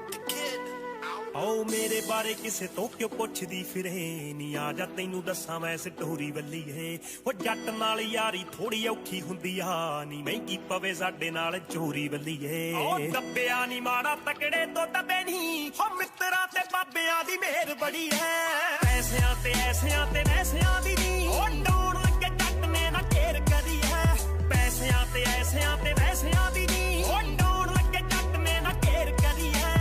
S1: the kid. ਆਓ ਮੇਰੇ ਬਾਰੇ ਕਿਸੇ ਤੋਂ ਕਿਉਂ ਪੁੱਛਦੀ ਫਿਰੇ ਨੀ ਆ ਜਾ ਤੈਨੂੰ ਦੱਸਾਂ ਮੈਂ ਸਟੋਰੀ ਵੱਲੀਏ ਉਹ ਜੱਟ ਨਾਲ ਯਾਰੀ ਥੋੜੀ ਔਖੀ ਹੁੰਦੀ ਆ ਨੀ ਮਹਿੰਗੀ ਪਵੇ ਸਾਡੇ ਨਾਲ ਚੋਰੀ ਵੱਲੀਏ ਉਹ ਦੱਬਿਆ ਨੀ ਮਾੜਾ ਤਕੜੇ ਤੋਂ ਦੱਬੇ ਨਹੀਂ ਹੋ ਮਿੱਤਰਾਂ ਤੇ ਬਾਬਿਆਂ ਦੀ ਮਿਹਰ ਬੜੀ ਐ ਪੈਸਿਆਂ ਤੇ ਐਸਿਆਂ ਤੇ ਵੈਸਿਆਂ ਦੀ ਨੀ ਉਹ ਡਾਉਣ ਲੱਗੇ ਜੱਟ ਨੇ ਨਾ ਘੇਰ ਕਰੀ ਐ ਪੈਸਿਆਂ ਤੇ ਐਸਿਆਂ ਤੇ ਵੈਸਿਆਂ ਦੀ ਨੀ ਉਹ ਡਾਉਣ ਲੱਗੇ ਜੱਟ ਨੇ ਨਾ ਘੇਰ ਕਰੀ ਐ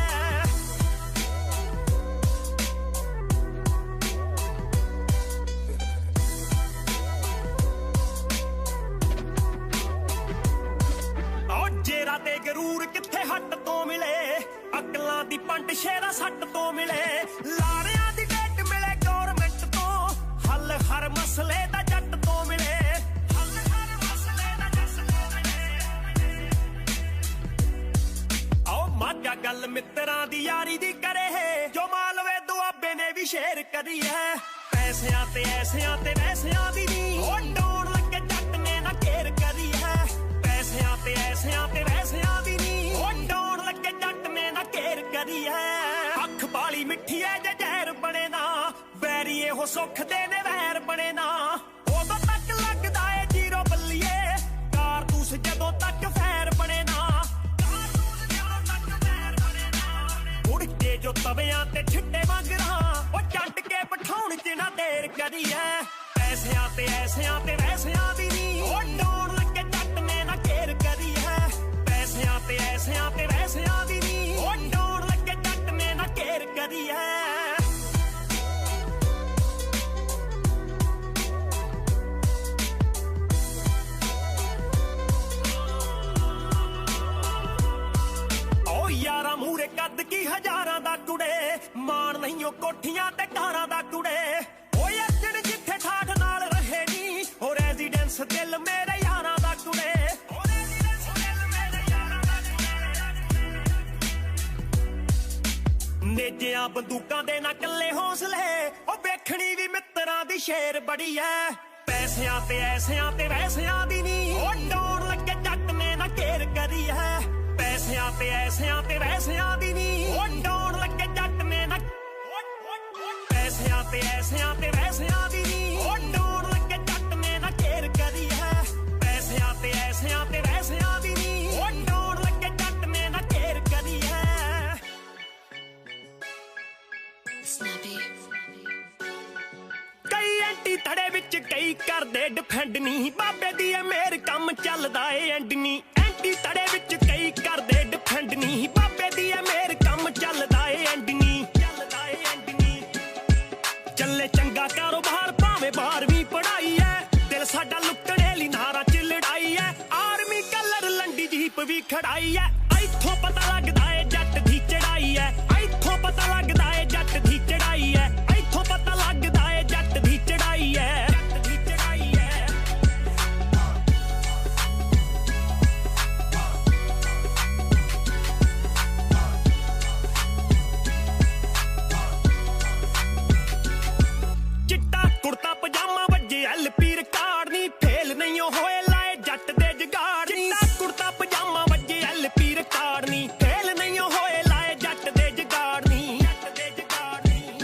S1: ਜੇਰਾ ਤੇ ਗਰੂਰ ਕਿੱਥੇ ਹੱਟ ਤੋਂ ਮਿਲੇ ਅਕਲਾਂ ਦੀ ਪੰਡ ਸ਼ੇਰਾ ਸੱਟ ਤੋਂ ਮਿਲੇ ਲਾਰਿਆਂ ਦੀ ਡੇਟ ਮਿਲੇ ਗੌਰਮੈਂਟ ਤੋਂ ਹੱਲ ਹਰ ਮਸਲੇ ਦਾ ਜੱਟ ਤੋਂ ਮਿਲੇ ਹੱਲ ਹਰ ਮਸਲੇ ਦਾ ਜੱਟ ਤੋਂ ਮਿਲੇ ਆਓ ਮਾਝਾ ਗੱਲ ਮਿੱਤਰਾਂ ਦੀ ਯਾਰੀ ਦੀ ਕਰੇ ਜੋ ਮਾਲਵੇ ਦੁਆਬੇ ਨੇ ਵੀ ਸ਼ੇਰ ਕਰੀ ਹੈ ਪੈਸਿਆਂ ਤੇ ਐਸਿਆਂ ਤੇ ਵੈਸਿਆਂ ਦੀ ਨੀ ਉਹ ਡਾਉਣ ਲੱਗੇ ਜੱਟ ਨੇ ਨਾ ਘੇਰ ਕਰੀ ਹੈ ਪੈਸਿਆਂ ਤੇ ਐਸਿਆਂ ਤੇ ਵੈਸਿਆਂ ਦੀ ਨੀ ਉਹ ਡਾਉਣ ਲੱਗੇ ਜੱਟ ਨੇ ਨਾ ਘੇਰ ਕਰੀ ਹੈ ਅੱਖ ਬਾਲੀ ਮਿੱਠੀ ਐ ਜੇ ਜ਼ਹਿਰ ਬਣੇ ਨਾ ਵੈਰੀ ਇਹੋ ਸੁੱਖ ਦੇ ਨੇ ਵੈਰ ਬਣੇ ਨਾ ਉਦੋਂ ਤੱਕ ਲੱਗਦਾ ਏ ਜੀਰੋ ਬੱਲੀਏ ਕਾਰਤੂਸ ਜਦੋਂ ਤੱਕ ਫੈਰ ਬਣੇ ਨਾ ਕਾਰਤੂਸ ਜਦੋਂ ਤੱਕ ਫੈਰ ਬਣੇ ਨਾ ਉੜ ਕੇ ਜੋ ਤਵਿਆਂ ਤੇ ਛਿੱਟੇ ਮੰਗਰਾਂ ਉਹ ਚੱਟ ਕੇ ਬਿਠਾਉਣ ਚ ਨਾ ਦੇਰ ਕਰੀ ਐ ਪੈਸਿਆਂ ਤੇ ਐਸਿਆਂ ਤੇ ਵੈਸਿਆਂ ਦੀ ਨੀ ਉਹ ਡਾਉਣ ਲੱਗੇ ਜੱਟ ਨੇ ਨਾ ਘੇਰ ਕਰੀ ਹੈ ਪੈਸਿਆਂ ਤੇ ਐਸਿਆਂ ਤੇ ਵੈਸਿਆਂ ਦੀ ਨੀ ਉਹ ਡਾਉਣ ਲੱਗੇ ਜੱਟ ਵੀ ਹਜ਼ਾਰਾਂ ਦਾ ਕੁੜੇ ਮਾਣ ਨਹੀਂ ਉਹ ਕੋਠੀਆਂ ਤੇ ਕਾਰਾਂ ਦਾ ਕੁੜੇ ਓਏ ਅਰਜਨ ਜਿੱਥੇ ਠਾਠ ਨਾਲ ਰਹੇ ਨੀ ਉਹ ਰੈਜ਼ੀਡੈਂਸ ਦਿਲ ਮੇਰੇ ਯਾਰਾਂ ਦਾ ਕੁੜੇ ਉਹ ਰੈਜ਼ੀਡੈਂਸ ਦਿਲ ਮੇਰੇ ਯਾਰਾਂ ਦਾ ਨੇਜਿਆਂ ਬੰਦੂਕਾਂ ਦੇ ਨਾ ਕੱਲੇ ਹੌਸਲੇ ਉਹ ਵੇਖਣੀ ਵੀ ਮਿੱਤਰਾਂ ਦੀ ਸ਼ੇਰ ਬੜੀ ਐ ਪੈਸਿਆਂ ਤੇ ਐਸਿਆਂ ਤੇ ਵੈਸਿਆਂ ਦੀ ਨੀ ਉਹ ਡਾਉਣ ਲੱਗੇ ਜੱਟ ਨੇ ਨਾ ਘੇਰ ਕਰੀ ਐ ਪੈਸਿਆਂ ਤੇ ਐਸਿਆਂ ਤੇ ਵੈਸਿਆਂ ਦੀ ਨੀ ਉਹ ਡਾਉਣ ਲੱਗੇ ਜੱਟ ਨੇ ਨਾ ਪੈਸਿਆਂ ਤੇ ਐਸਿਆਂ ਤੇ ਵੈਸਿਆਂ ਦੀ ਨੀ ਉਹ ਡਾਉਣ ਲੱਗੇ ਜੱਟ ਨੇ ਨਾ ਘੇਰ ਕਰੀ ਐ ਪੈਸਿਆਂ ਤੇ ਐਸਿਆਂ ਤੇ ਵੈਸਿਆਂ ਦੀ ਨੀ ਉਹ ਡਾਉਣ ਲੱਗੇ ਜੱਟ ਨੇ ਨਾ ਘੇਰ ਕਰੀ ਐ ਕਈ ਐਂਟੀ ਧੜੇ ਵਿੱਚ ਕਈ ਕਰਦੇ ਡਿਫੈਂਡ ਨਹੀਂ ਬਾਬੇ ਦੀ ਐ ਮੇਰ ਕੰਮ ਚੱਲਦਾ ਏ ਐਂਡ ਨਹੀਂ ਐਂਟੀ ਧੜੇ ਵਿੱਚ ਕਈ ਕਰਦੇ ਡਿਫੈਂਡ ਨਹੀਂ ਬਾਬੇ ਦੀ ਐ ਮੇਰ ਕੰਮ ਚੱਲਦਾ ਏ ਐਂਡ ਨਹੀਂ ਚੱਲਦਾ ਏ ਐਂਡ ਨਹੀਂ ਚੱਲੇ ਚੰਗਾ ਕਾਰੋਬਾਰ ਭਾਵੇਂ 12ਵੀਂ ਪੜਾਈ ਐ ਦਿਲ ਸਾਡਾ ਲੁੱਟਣੇ ਲਈ ਨਾਰਾਂ ਚ ਲੜਾਈ ਐ ਆਰਮੀ ਕਲਰ ਲੰਡੀ ਜੀਪ ਵੀ ਖੜਾਈ ਐ ਇੱਥੋਂ ਪਤਾ ਲੱਗਦਾ ਏ ਜੱਟ ਦੀ ਚੜਾਈ ਐ ਇੱਥੋਂ ਪਤਾ ਲੱਗਦਾ ਏ ਜੱਟ ਦੀ ਚੜਾਈ ਐ ਇੱਥੋਂ ਪਤਾ ਲੱਗਦਾ ਏ ਜੱਟ ਦੀ ਚੜਾਈ ਐ ਜੱਟ ਦੀ ਚੜਾਈ ਐ ਚਿੱਟਾ ਕੁੜਤਾ ਪਜਾਮਾ ਵੱਜੇ ਐਲਪੀ ਰਿਕਾਰਡ ਨਹੀਂ ਫੇਲ ਨਹੀਂ ਹੋਏ ਲਾਏ ਜੱਟ ਦੇ ਜਗਾੜ ਚਿੱਟਾ ਕੁੜਤਾ ਪਜਾਮਾ ਵੱਜੇ ਐਲਪੀ ਰਿਕਾਰਡ ਨਹੀਂ ਫੇਲ ਨਹੀਂ ਹੋਏ ਲਾਏ ਜੱਟ ਦੇ ਜਗਾੜ ਨਹੀਂ ਜੱਟ ਦੇ ਜਗਾੜ ਨਹੀਂ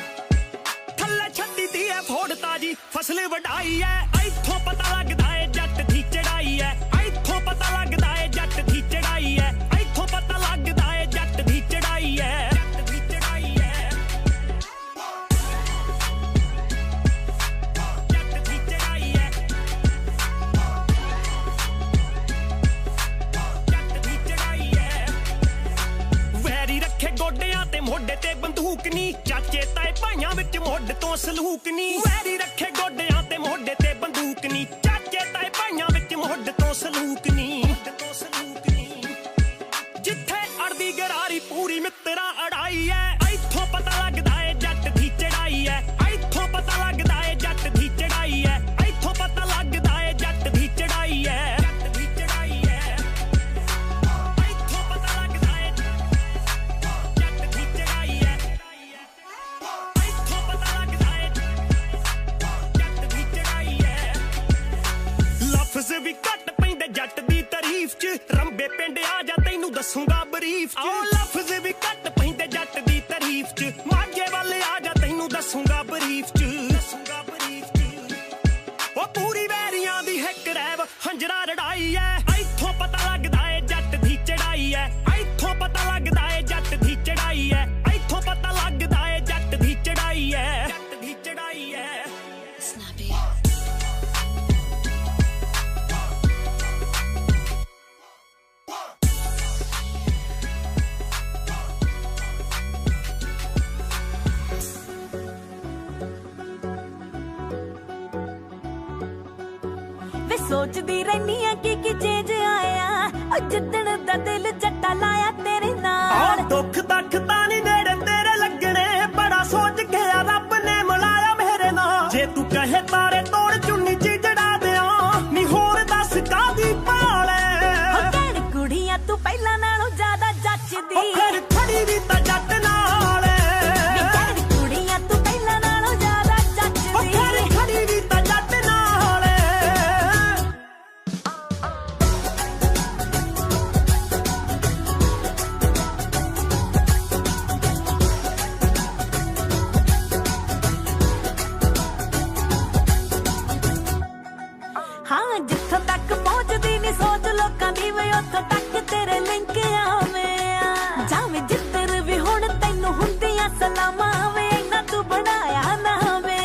S1: ਥੱਲੇ ਛੱਡੀ ਦੀ ਐ ਫੋੜ ਤਾਜੀ ਫਸਲ ਵਢਾਈ ਐ ਇੱਥੋਂ ਪਤਾ ਲੱਗਦਾ ਏ ਜੱਟ ਦੀ ਚੜਾਈ ਐ ਇੱਥੋਂ ਪਤਾ ਲੱਗਦਾ ਏ ਜੱਟ ਦੀ ਚੜਾਈ ਐ ਇੱਥੋਂ ਪਤਾ ਲੱਗਦਾ ਏ ਜੱਟ ਦੀ ਚੜਾਈ ਐ ਜੱਟ ਦੀ ਚੜਾਈ ਐ ਜੱਟ ਦੀ ਚੜਾਈ ਐ ਜੱਟ ਦੀ ਚੜਾਈ ਐ ਵੈਰੀ ਰੱਖੇ ਗੋਡਿਆਂ ਤੇ ਮੋਢੇ ਤੇ ਬੰਦੂਕ ਨੀ ਚਾਚੇ ਤਾਏ ਭਾਈਆਂ ਵਿੱਚ ਮੁੱਢ ਤੋਂ ਸਲੂਕ ਨੀ ਵੈਰੀ ਰੱਖੇ ਗੋਡਿਆਂ ਤੇ ਮੋਢੇ ਤੇ ਬੰਦੂਕ ਨੀ ਚਾਚੇ ਤਾਏ ਭਾਈਆਂ ਵਿੱਚ ਮੁੱਢ ਤੋਂ ਸਲੂਕ ਨੀ ਜਿੱਥੇ ਅੜਦੀ ਗਰਾਰੀ ਪੂਰੀ ਮਿੱਤਰਾਂ ਅੜਾਈ ਐ ਇੱਥੋਂ ਪਤਾ ਲੱਗਦਾ ਏ ਜੱਟ ਦੀ ਚੜਾਈ ਐ ਇੱਥੋਂ ਪਤਾ ਲੱਗਦਾ ਏ ਜੱਟ ਦੀ ਚੜਾਈ ਐ ਇੱਥੋਂ ਪਤਾ ਲੱਗਦਾ ਏ ਜੱਟ ਦੀ ਚੜਾਈ ਐ ਜੱਟ ਦੀ ਚੜਾਈ ਐ ਇੱਥੋਂ ਪਤਾ ਲੱਗਦਾ ਏ ਜੱਟ ਦੀ ਚੜਾਈ ਐ ਇੱਥੋਂ ਪਤਾ ਲੱਗਦਾ ਏ ਜੱਟ ਦੀ ਚੜਾਈ ਐ ਲਫ਼ਜ਼ ਵੀ ਘੱਟ ਪੈਂਦੇ ਜੱਟ ਦੀ ਤਾਰੀਫ ਚ ਰੰਬੇ ਪਿੰਡ ਆ ਜਾ ਤੈਨੂੰ ਦੱਸੂਗਾ ਬਰੀਫ ਚ ਉਹ ਲਫ਼ਜ਼ ਵੀ ਘੱਟ ਪੈਂਦੇ ਜੱਟ ਦੀ ਤਾਰੀਫ ਚ ਮਾਝੇ ਵੱਲ ਆ ਜਾ ਤੈਨੂੰ ਦੱਸੂਗਾ ਬਰੀਫ ਚ ਦੱਸੂਗਾ ਬਰੀਫ ਚ ਉਹ ਪੂਰੀ ਵੈਰੀਆਂ ਦੀ ਹਿੱਕ ਰੈਵ ਹੰਜਰਾ ਰੜਾਈ ਐ ਇੱਥੋਂ ਪਤਾ ਲੱਗਦਾ ਏ ਜੱਟ ਦੀ ਚੜਾਈ ਐ ਇੱਥੋਂ ਪਤਾ ਲੱਗਦਾ ਏ ਜੱਟ ਦੀ ਚੜਾਈ ਐ ਇੱਥੋਂ ਪਤਾ ਲੱਗਦਾ ਏ ਜੱਟ ਦੀ ਚੜਾਈ ਐ ਜੱਟ ਦੀ ਚੜਾਈ ਐ
S3: ਵੇ ਸੋਚਦੀ ਰਹਿਨੀ ਆ ਕਿ ਚੇਂਜ ਆਇਆ ਉਹ ਜਿੱਦਣ ਦਾ ਦਿਲ ਜੱਟਾ ਲਾਇਆ ਤੇਰੇ ਨਾਲ
S1: ਦੁੱਖ ਤੱਕ ਤਾਂ ਨਹੀਂ ਨੇੜੇ ਤੇਰੇ ਲੱਗਣੇ ਬੜਾ ਸੋਚ ਕੇ ਆ ਰੱਬ ਨੇ ਮਿਲਾਇਆ ਮੇਰੇ ਨਾਲ ਜੇ ਤੂੰ ਕਹੇ ਤਾਰੇ ਤੋੜ ਚੁੰਨੀ ਚ ਜੜਾ ਦਿਆਂ ਨੀ ਹੋਰ ਦੱਸ ਕਾਦੀ ਭਾਲੇ
S3: ਹੋ ਕਹਿਣ ਕੁੜੀਆਂ ਤੂੰ ਪਹਿਲਾਂ ਨਾਲੋਂ ਜ਼ਿਆਦਾ ਜੱਚਦੀ
S1: ਫਿਰ ਖੜੀ ਵੀ ਤਾਂ ਜੱਟ ਨਾਲ
S3: ਨੀ ਕਹਿਣ ਕੁੜੀਆਂ ਤੂੰ ਪਹਿਲਾਂ ਨਾਲੋਂ ਜ਼ਿਆਦਾ ਜੱਚਦੀ
S1: ਫਿਰ ਖੜੀ ਵੀ ਤਾਂ ਜੱਟ ਨਾਲ
S3: ਹਾਂ ਜਿੱਥੋਂ ਤੱਕ ਪਹੁੰਚਦੀ ਨੀ ਸੋਚ ਲੋਕਾਂ ਦੀ ਵੇ ਉੱਥੋਂ ਤੱਕ ਤੇਰੇ ਲਿੰਕ ਆਵੇਂ ਜਾਵੇਂ ਜਿੱਧਰ ਵੀ ਹੁਣ ਤੈਨੂੰ ਹੁੰਦੀਆਂ ਸਲਾਮਾਂ ਵੇ ਇੰਨਾ ਤੂੰ ਬਣਾਇਆ ਨਾ ਵੇ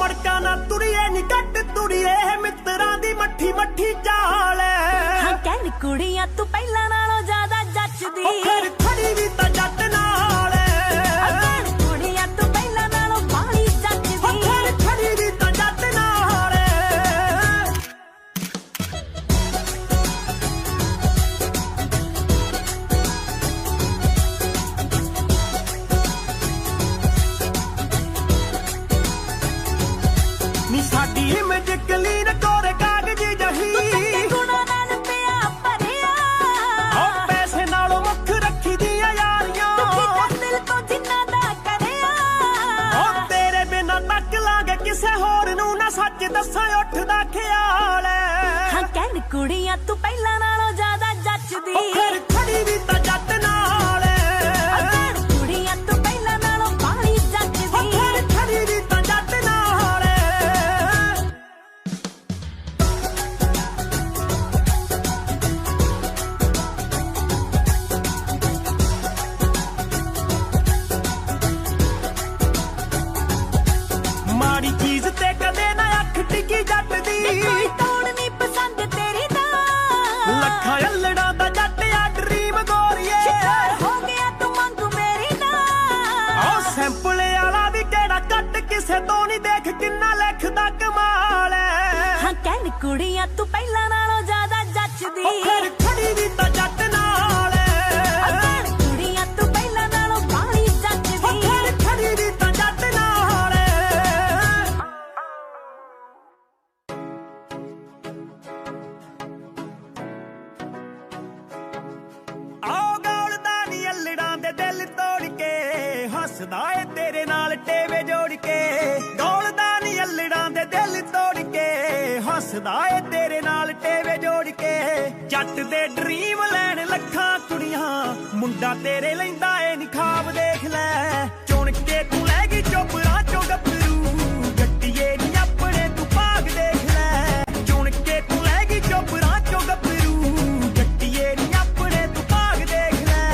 S1: ਮੜਕਾ ਨਾ ਤੁਰੀਏ ਨੀ ਕੱਟ ਤੁਰੀਏ ਮਿੱਤਰਾਂ ਦੀ ਮੱਠੀ ਮੱਠੀ ਚਾਲ
S3: ਹਾਂ ਕਹਿਣ ਕੁੜੀਆਂ ਤੂੰ ਪਹਿਲਾਂ ਨਾਲੋਂ ਜ਼ਿਆਦਾ ਜੱਚਦੀ
S1: ਫਿਰ ਖੜੀ ਵੀ ਤਾਂ ਜੱਟ ਨਾਲ
S3: ਕਹਿਣ ਕੁੜੀਆਂ ਤੂੰ ਪਹਿਲਾਂ ਨਾਲੋਂ ਬਾਹਲੀ ਜੱਚਦੀ
S1: ਫਿਰ ਖੜੀ ਵੀ ਤਾਂ ਜੱਟ ਨਾਲ दसा उठदा ख्याल
S3: हाँ कहन कुड़ियां तू पहला नालों ज्यादा जचदी
S1: फिर खड़ी भी तां जट नाल
S3: कहन कुड़ियां तू पहला नालों बाली जचदी
S1: फिर खड़ी भी तां जट नाल माड़ी चीज ते कदे ना अख टिकी जट दी
S3: कोई तोड़ नहीं पसंद तेरी ना
S1: लखा अल्लड़ा दा जट आ ड्रीम गोरीए
S3: शिकार हो गया तू मंगू मेरी ना
S1: ओ सैंपल आला भी केड़ा कट किसे तो नहीं देख किन्ना लिखदा कमाल
S3: हाँ कहन कुड़ियां तू पहला नालों ज्यादा जचदी
S1: फिर खड़ी भी तां जट नाल
S3: कहन कुड़ियां तू पहला नालों बाली जचदी
S1: फिर खड़ी भी तां जट नाल आओ गौलदा नी अल्लड़ां दे दिल तोड़ के हसदा ए तेरे नाल टेवे जोड़ के गौलदा नी अल्लड़ां दे दिल तोड़ के हसदा ए तेरे नाल टेवे जोड़ के जट दे ड्रीम लैन लखां कुड़ियां मुंडा तेरे लैंदा ए नी ख्वाब देख लै चुन के तू लै गई चोपड़ा चो गप्परू गट्टिए नी अपने तू भाग देख लै चुन के तू लै गई चोपड़ा चो गप्परू गट्टिए नी अपने तू भाग देख लै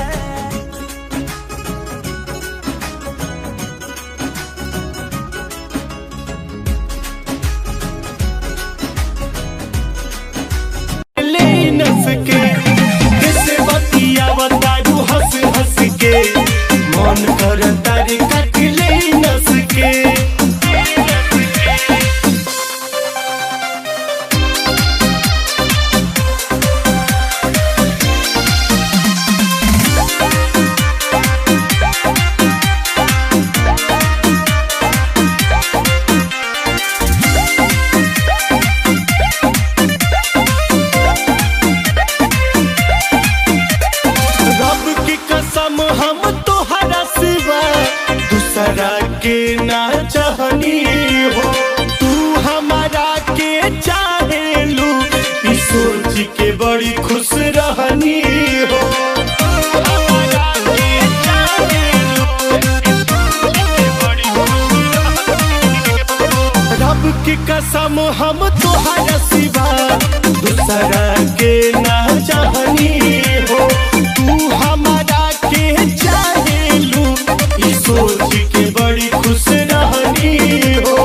S4: ले नस के किसे बतिया बतारू हंस हंस के मन कर तारी कट ले नस के रब की कसम हम तोहरा सिवा दूसरा के ना चाहनी हो तू हमारा के चाहे लू इस सोच के बड़ी खुश रहनी हो हमारा के चाहेलू, इस सोच के बड़ी खुश रहनी हो। रब की कसम हम तोहरा सिवा दूसरा के ना चाहनी हो तू हमारा के चाहेलू इस सोच के बड़ी खुश रहनी हो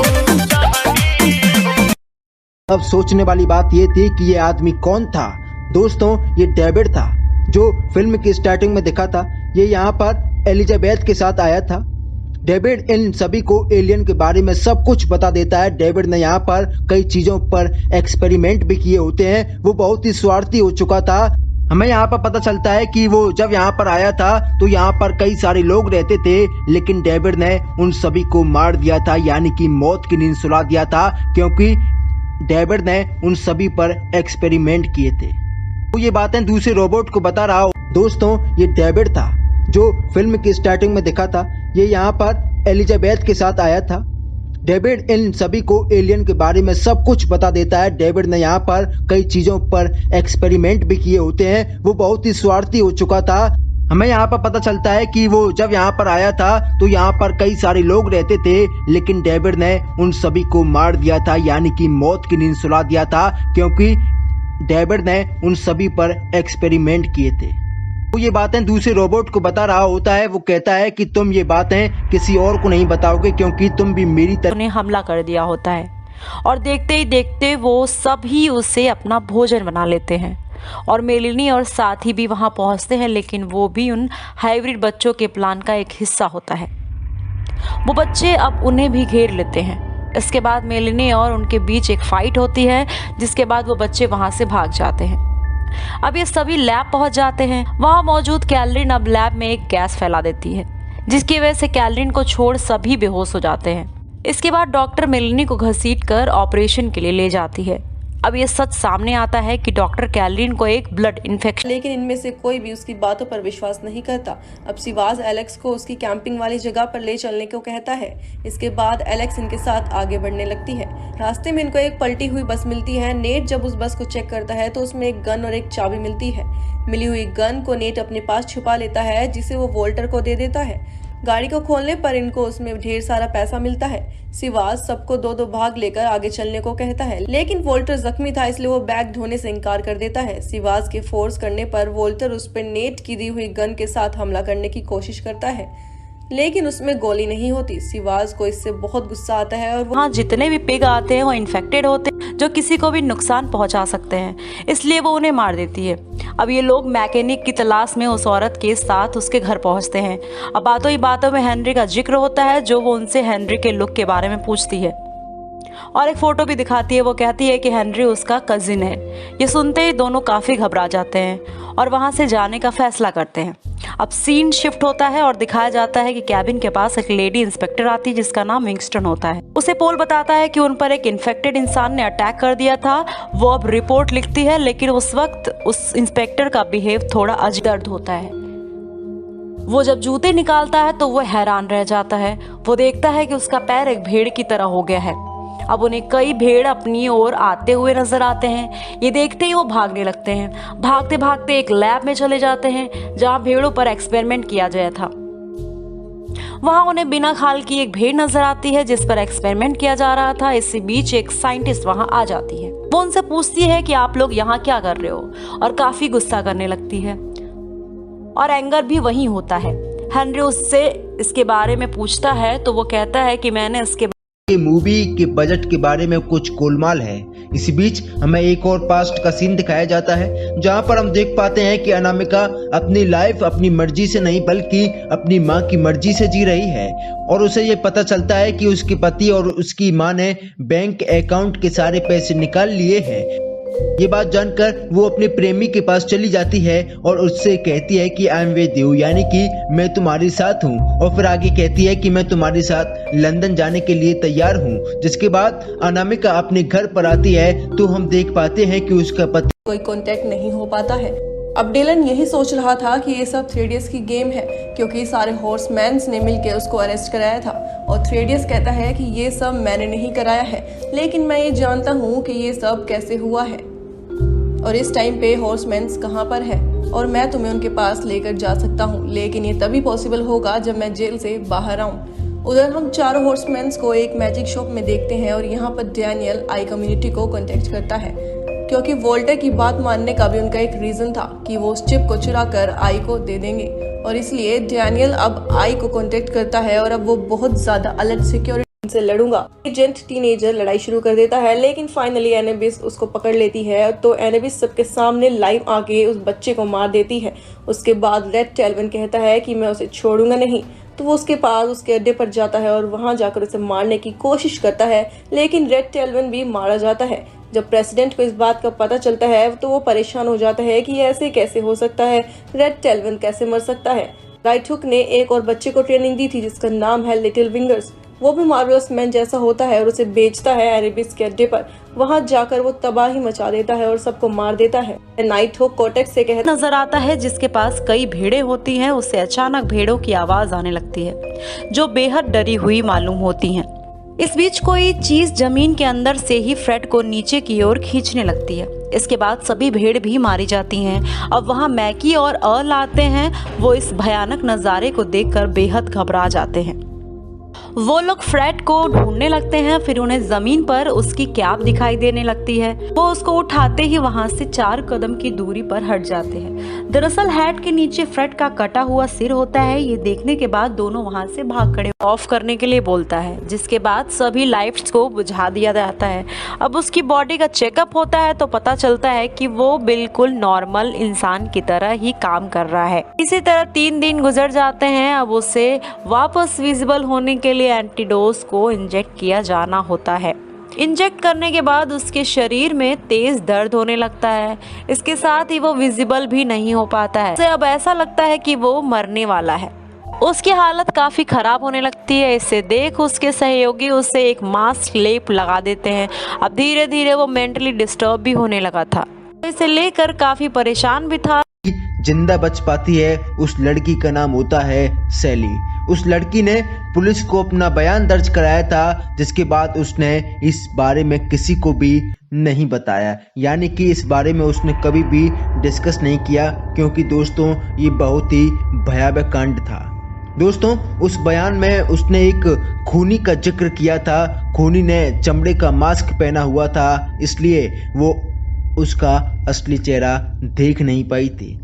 S5: अब सोचने वाली बात ये थी कि ये आदमी कौन था। दोस्तों, ये डेविड था जो फिल्म की स्टार्टिंग में दिखा था। ये यहाँ पर एलिजाबेथ के साथ आया था। डेविड इन सभी को एलियन के बारे में सब कुछ बता देता है। डेविड ने यहाँ पर कई चीजों पर एक्सपेरिमेंट भी किए होते हैं। वो बहुत ही स्वार्थी हो चुका था। हमें यहाँ पर पता चलता है कि वो जब यहाँ पर आया था तो यहाँ पर कई सारे लोग रहते थे, लेकिन डेविड ने उन सभी को मार दिया था, यानी कि मौत की नींद सुला दिया था, क्योंकि डेविड ने उन सभी पर एक्सपेरिमेंट किए थे। तो ये बातें दूसरे रोबोट को बता रहा हूँ। दोस्तों, ये डेविड था जो फिल्म की स्टार्टिंग में दिखा था। ये यहाँ पर एलिजाबेथ के साथ आया था। डेविड इन सभी को एलियन के बारे में सब कुछ बता देता है। डेविड ने यहाँ पर कई चीजों पर एक्सपेरिमेंट भी किए होते हैं। वो बहुत ही स्वार्थी हो चुका था। हमें यहाँ पर पता चलता है कि वो जब यहाँ पर आया था तो यहाँ पर कई सारे लोग रहते थे, लेकिन डेविड ने उन सभी को मार दिया था, यानी कि मौत की नींद सुला दिया था, क्योंकि डेविड ने उन सभी पर एक्सपेरिमेंट किए थे। वो ये बातें दूसरे रोबोट को बता रहा होता है। वो कहता है कि तुम ये बातें किसी और को नहीं बताओगे, क्योंकि तुम भी मेरी तरह
S6: उन्हें हमला कर दिया होता है और देखते ही देखते वो सब ही उसे अपना भोजन बना लेते हैं और मेलिनी और साथी भी वहां पहुंचते हैं, लेकिन वो भी उन हाइब्रिड बच्चों के प्लान का एक हिस्सा होता है। वो बच्चे अब उन्हें भी घेर लेते हैं। इसके बाद मेलिनी और उनके बीच एक फाइट होती है, जिसके बाद वो बच्चे वहां से भाग जाते हैं। अब ये सभी लैब पहुंच जाते हैं। वहां मौजूद कैलरिन अब लैब में एक गैस फैला देती है, जिसकी वजह से कैलरिन को छोड़ सभी बेहोश हो जाते हैं। इसके बाद डॉक्टर मेलिनी को घसीट कर ऑपरेशन के लिए ले जाती है। अब ये सच सामने आता है कि डॉक्टर कैलरीन को एक ब्लड इन्फेक्शन,
S7: लेकिन इनमें से कोई भी उसकी बातों पर विश्वास नहीं करता। अब सिवाज एलेक्स को उसकी कैंपिंग वाली जगह पर ले चलने को कहता है। इसके बाद एलेक्स इनके साथ आगे बढ़ने लगती है। रास्ते में इनको एक पलटी हुई बस मिलती है। नेट जब उस बस को चेक करता है तो उसमें एक गन और एक चाबी मिलती है। मिली हुई गन को नेट अपने पास छुपा लेता है, जिसे वो वोल्टर को दे देता है। गाड़ी को खोलने पर इनको उसमें ढेर सारा पैसा मिलता है। सिवाज सबको दो दो भाग लेकर आगे चलने को कहता है, लेकिन वोल्टर जख्मी था इसलिए वो बैग ढोने से इनकार कर देता है। सिवाज के फोर्स करने पर वोल्टर उस पर नेट की दी हुई गन के साथ हमला करने की कोशिश करता है, लेकिन उसमें गोली नहीं होती। सिवाज को इससे बहुत गुस्सा आता है और
S6: वहाँ जितने भी पिग आते हैं वो इन्फेक्टेड होते हैं, जो किसी को भी नुकसान पहुंचा सकते हैं, इसलिए वो उन्हें मार देती है। अब ये लोग मैकेनिक की तलाश में उस औरत के साथ उसके घर पहुंचते हैं। अब बातों ही बातों में हेनरी का जिक्र होता है, जो वो उनसे हेनरी के लुक के बारे में पूछती है और एक फोटो भी दिखाती है। वो कहती है कि हेनरी उसका कजिन है। ये सुनते ही दोनों काफी घबरा जाते हैं और वहां से जाने का फैसला करते हैं। अब सीन शिफ्ट होता है और दिखाया जाता है कि कैबिन के पास एक लेडी इंस्पेक्टर आती है जिसका नाम विंगस्टन होता है। उसे पोल बताता है कि उन पर एक इन्फेक्टेड इंसान ने अटैक कर दिया था। वो अब रिपोर्ट लिखती है, लेकिन उस वक्त उस इंस्पेक्टर का बिहेव थोड़ा अजदर्द होता है। वो जब जूते निकालता है तो वो हैरान रह जाता है। वो देखता है कि उसका पैर एक भेड़ की तरह हो गया है। अब उन्हें कई भेड़ अपनी ओर आते हुए नजर आते हैं। ये देखते ही वो भागने लगते हैं। भागते भागते एक लैब में चले जाते हैं जहाँ भेड़ों पर एक्सपेरिमेंट किया गया था। वहाँ उन्हें बिना खाल की एक भेड़ नजर आती है जिस पर एक्सपेरिमेंट किया जा रहा था। इसी बीच एक साइंटिस्ट वहाँ आ जाती है। वो उनसे पूछती है कि आप लोग यहाँ क्या कर रहे हो, और काफी गुस्सा करने लगती है और एंगर भी वहीं होता है। हेनरी उससे इसके बारे में पूछता है तो वो कहता है कि मैंने इसके
S5: मूवी के बजट के बारे में कुछ गोलमाल है। इसी बीच हमें एक और पास्ट का सीन दिखाया जाता है जहां पर हम देख पाते हैं कि अनामिका अपनी लाइफ अपनी मर्जी से नहीं बल्कि अपनी मां की मर्जी से जी रही है, और उसे ये पता चलता है कि उसके पति और उसकी मां ने बैंक अकाउंट के सारे पैसे निकाल लिए हैं। ये बात जानकर वो अपने प्रेमी के पास चली जाती है और उससे कहती है कि आई एम विद यू, यानी कि मैं तुम्हारे साथ हूँ, और फिर आगे कहती है कि मैं तुम्हारे साथ लंदन जाने के लिए तैयार हूँ। जिसके बाद अनामिका अपने घर पर आती है तो हम देख पाते हैं कि उसका पति
S7: कोई कांटेक्ट नहीं हो पाता है। अब डिलन यही सोच रहा था कि ये सब थ्रेडियस की गेम है, क्योंकि सारे हॉर्समैन्स ने मिलकर उसको अरेस्ट कराया था, और थ्रेडियस कहता है कि ये सब मैंने नहीं कराया है, लेकिन मैं ये जानता हूँ कि ये सब कैसे हुआ है और इस टाइम पे हॉर्समैन्स कहाँ पर है, और मैं तुम्हें उनके पास लेकर जा सकता हूँ, लेकिन ये तभी पॉसिबल होगा जब मैं जेल से बाहर आऊँ। उधर हम चारों हॉर्समैन्स को एक मैजिक शॉप में देखते हैं और यहाँ पर डैनियल आई कम्युनिटी को कॉन्टेक्ट करता है, क्योंकि वोल्टर की बात मानने का भी उनका एक रीजन था कि वो उस चिप को चुरा कर आई को दे देंगे, और इसलिए डैनियल अब आई को कांटेक्ट करता है और अब वो बहुत ज्यादा अलर्ट सिक्योरिटी से लड़ूंगा। एजेंट टीनेजर लड़ाई शुरू कर देता है, लेकिन फाइनली एनेबिस उसको पकड़ लेती है, तो एनेबिस सबके सामने लाइव आके उस बच्चे को मार देती है। उसके बाद रेड टेल्वन कहता है कि मैं उसे छोड़ूंगा नहीं, तो वो उसके पास उसके अड्डे पर जाता है और वहां जाकर उसे मारने की कोशिश करता है, लेकिन रेड टेल्वन भी मारा जाता है। जब प्रेसिडेंट को इस बात का पता चलता है तो वो परेशान हो जाता है कि ऐसे कैसे हो सकता है, रेड टेल्वन कैसे मर सकता है। राइट हुक ने एक और बच्चे को ट्रेनिंग दी थी जिसका नाम है लिटिल विंगर्स। वो भी मार्वलस मैन जैसा होता है और उसे बेचता है एनेबिस के अड्डे पर। वहां जाकर वो तबाही मचा देता है और सबको मार देता है। नाइट हुक कोर्टेक्स से कहता
S6: नजर आता है जिसके पास कई भेड़ें होती हैं। उसे अचानक भेड़ों की आवाज आने लगती है जो बेहद डरी हुई मालूम होती हैं। इस बीच कोई चीज जमीन के अंदर से ही फ्रेड को नीचे की ओर खींचने लगती है। इसके बाद सभी भेड़ भी मारी जाती हैं। अब वहां मैकी और अर्ल आते हैं। वो इस भयानक नजारे को देखकर बेहद घबरा जाते हैं। वो लोग फ्रेड को ढूंढने लगते हैं, फिर उन्हें जमीन पर उसकी कैप दिखाई देने लगती है। वो उसको उठाते ही वहां से 4 कदम की दूरी पर हट जाते हैं। दरअसल हैट के नीचे फ्रेड का कटा हुआ सिर होता है। ये देखने के बाद दोनों वहां से भाग खड़े ऑफ करने के लिए बोलता है, जिसके बाद सभी लाइट्स को बुझा दिया जाता है। अब उसकी बॉडी का चेकअप होता है तो पता चलता है कि वो बिल्कुल नॉर्मल इंसान की तरह ही काम कर रहा है। इसी तरह 3 दिन गुजर जाते हैं। अब उसे वापस विजिबल होने के लिए एंटीडोस को इंजेक्ट किया जाना होता है। इंजेक्ट करने के बाद उसके शरीर में तेज दर्द होने लगता है। इसके साथ ही वो विजिबल भी नहीं हो पाता है। उसे अब ऐसा लगता है कि वो मरने वाला है। उसकी हालत काफ़ी ख़राब होने लगती है। इसे देख उसके सहयोगी उसे एक मास्क लेप लगा देते हैं। अब धीरे धीरे वो मेंटली डिस्टर्ब भी होने लगा था, इसे लेकर काफ़ी परेशान भी था।
S5: जिंदा बच पाती है उस लड़की का नाम होता है सैली। उस लड़की ने पुलिस को अपना बयान दर्ज कराया था, जिसके बाद उसने इस बारे में किसी को भी नहीं बताया, यानी कि इस बारे में उसने कभी भी डिस्कस नहीं किया, क्योंकि दोस्तों ये बहुत ही भयावह कांड था। दोस्तों उस बयान में उसने एक खूनी का जिक्र किया था। खूनी ने चमड़े का मास्क पहना हुआ था, इसलिए वो उसका असली चेहरा देख नहीं पाई थी।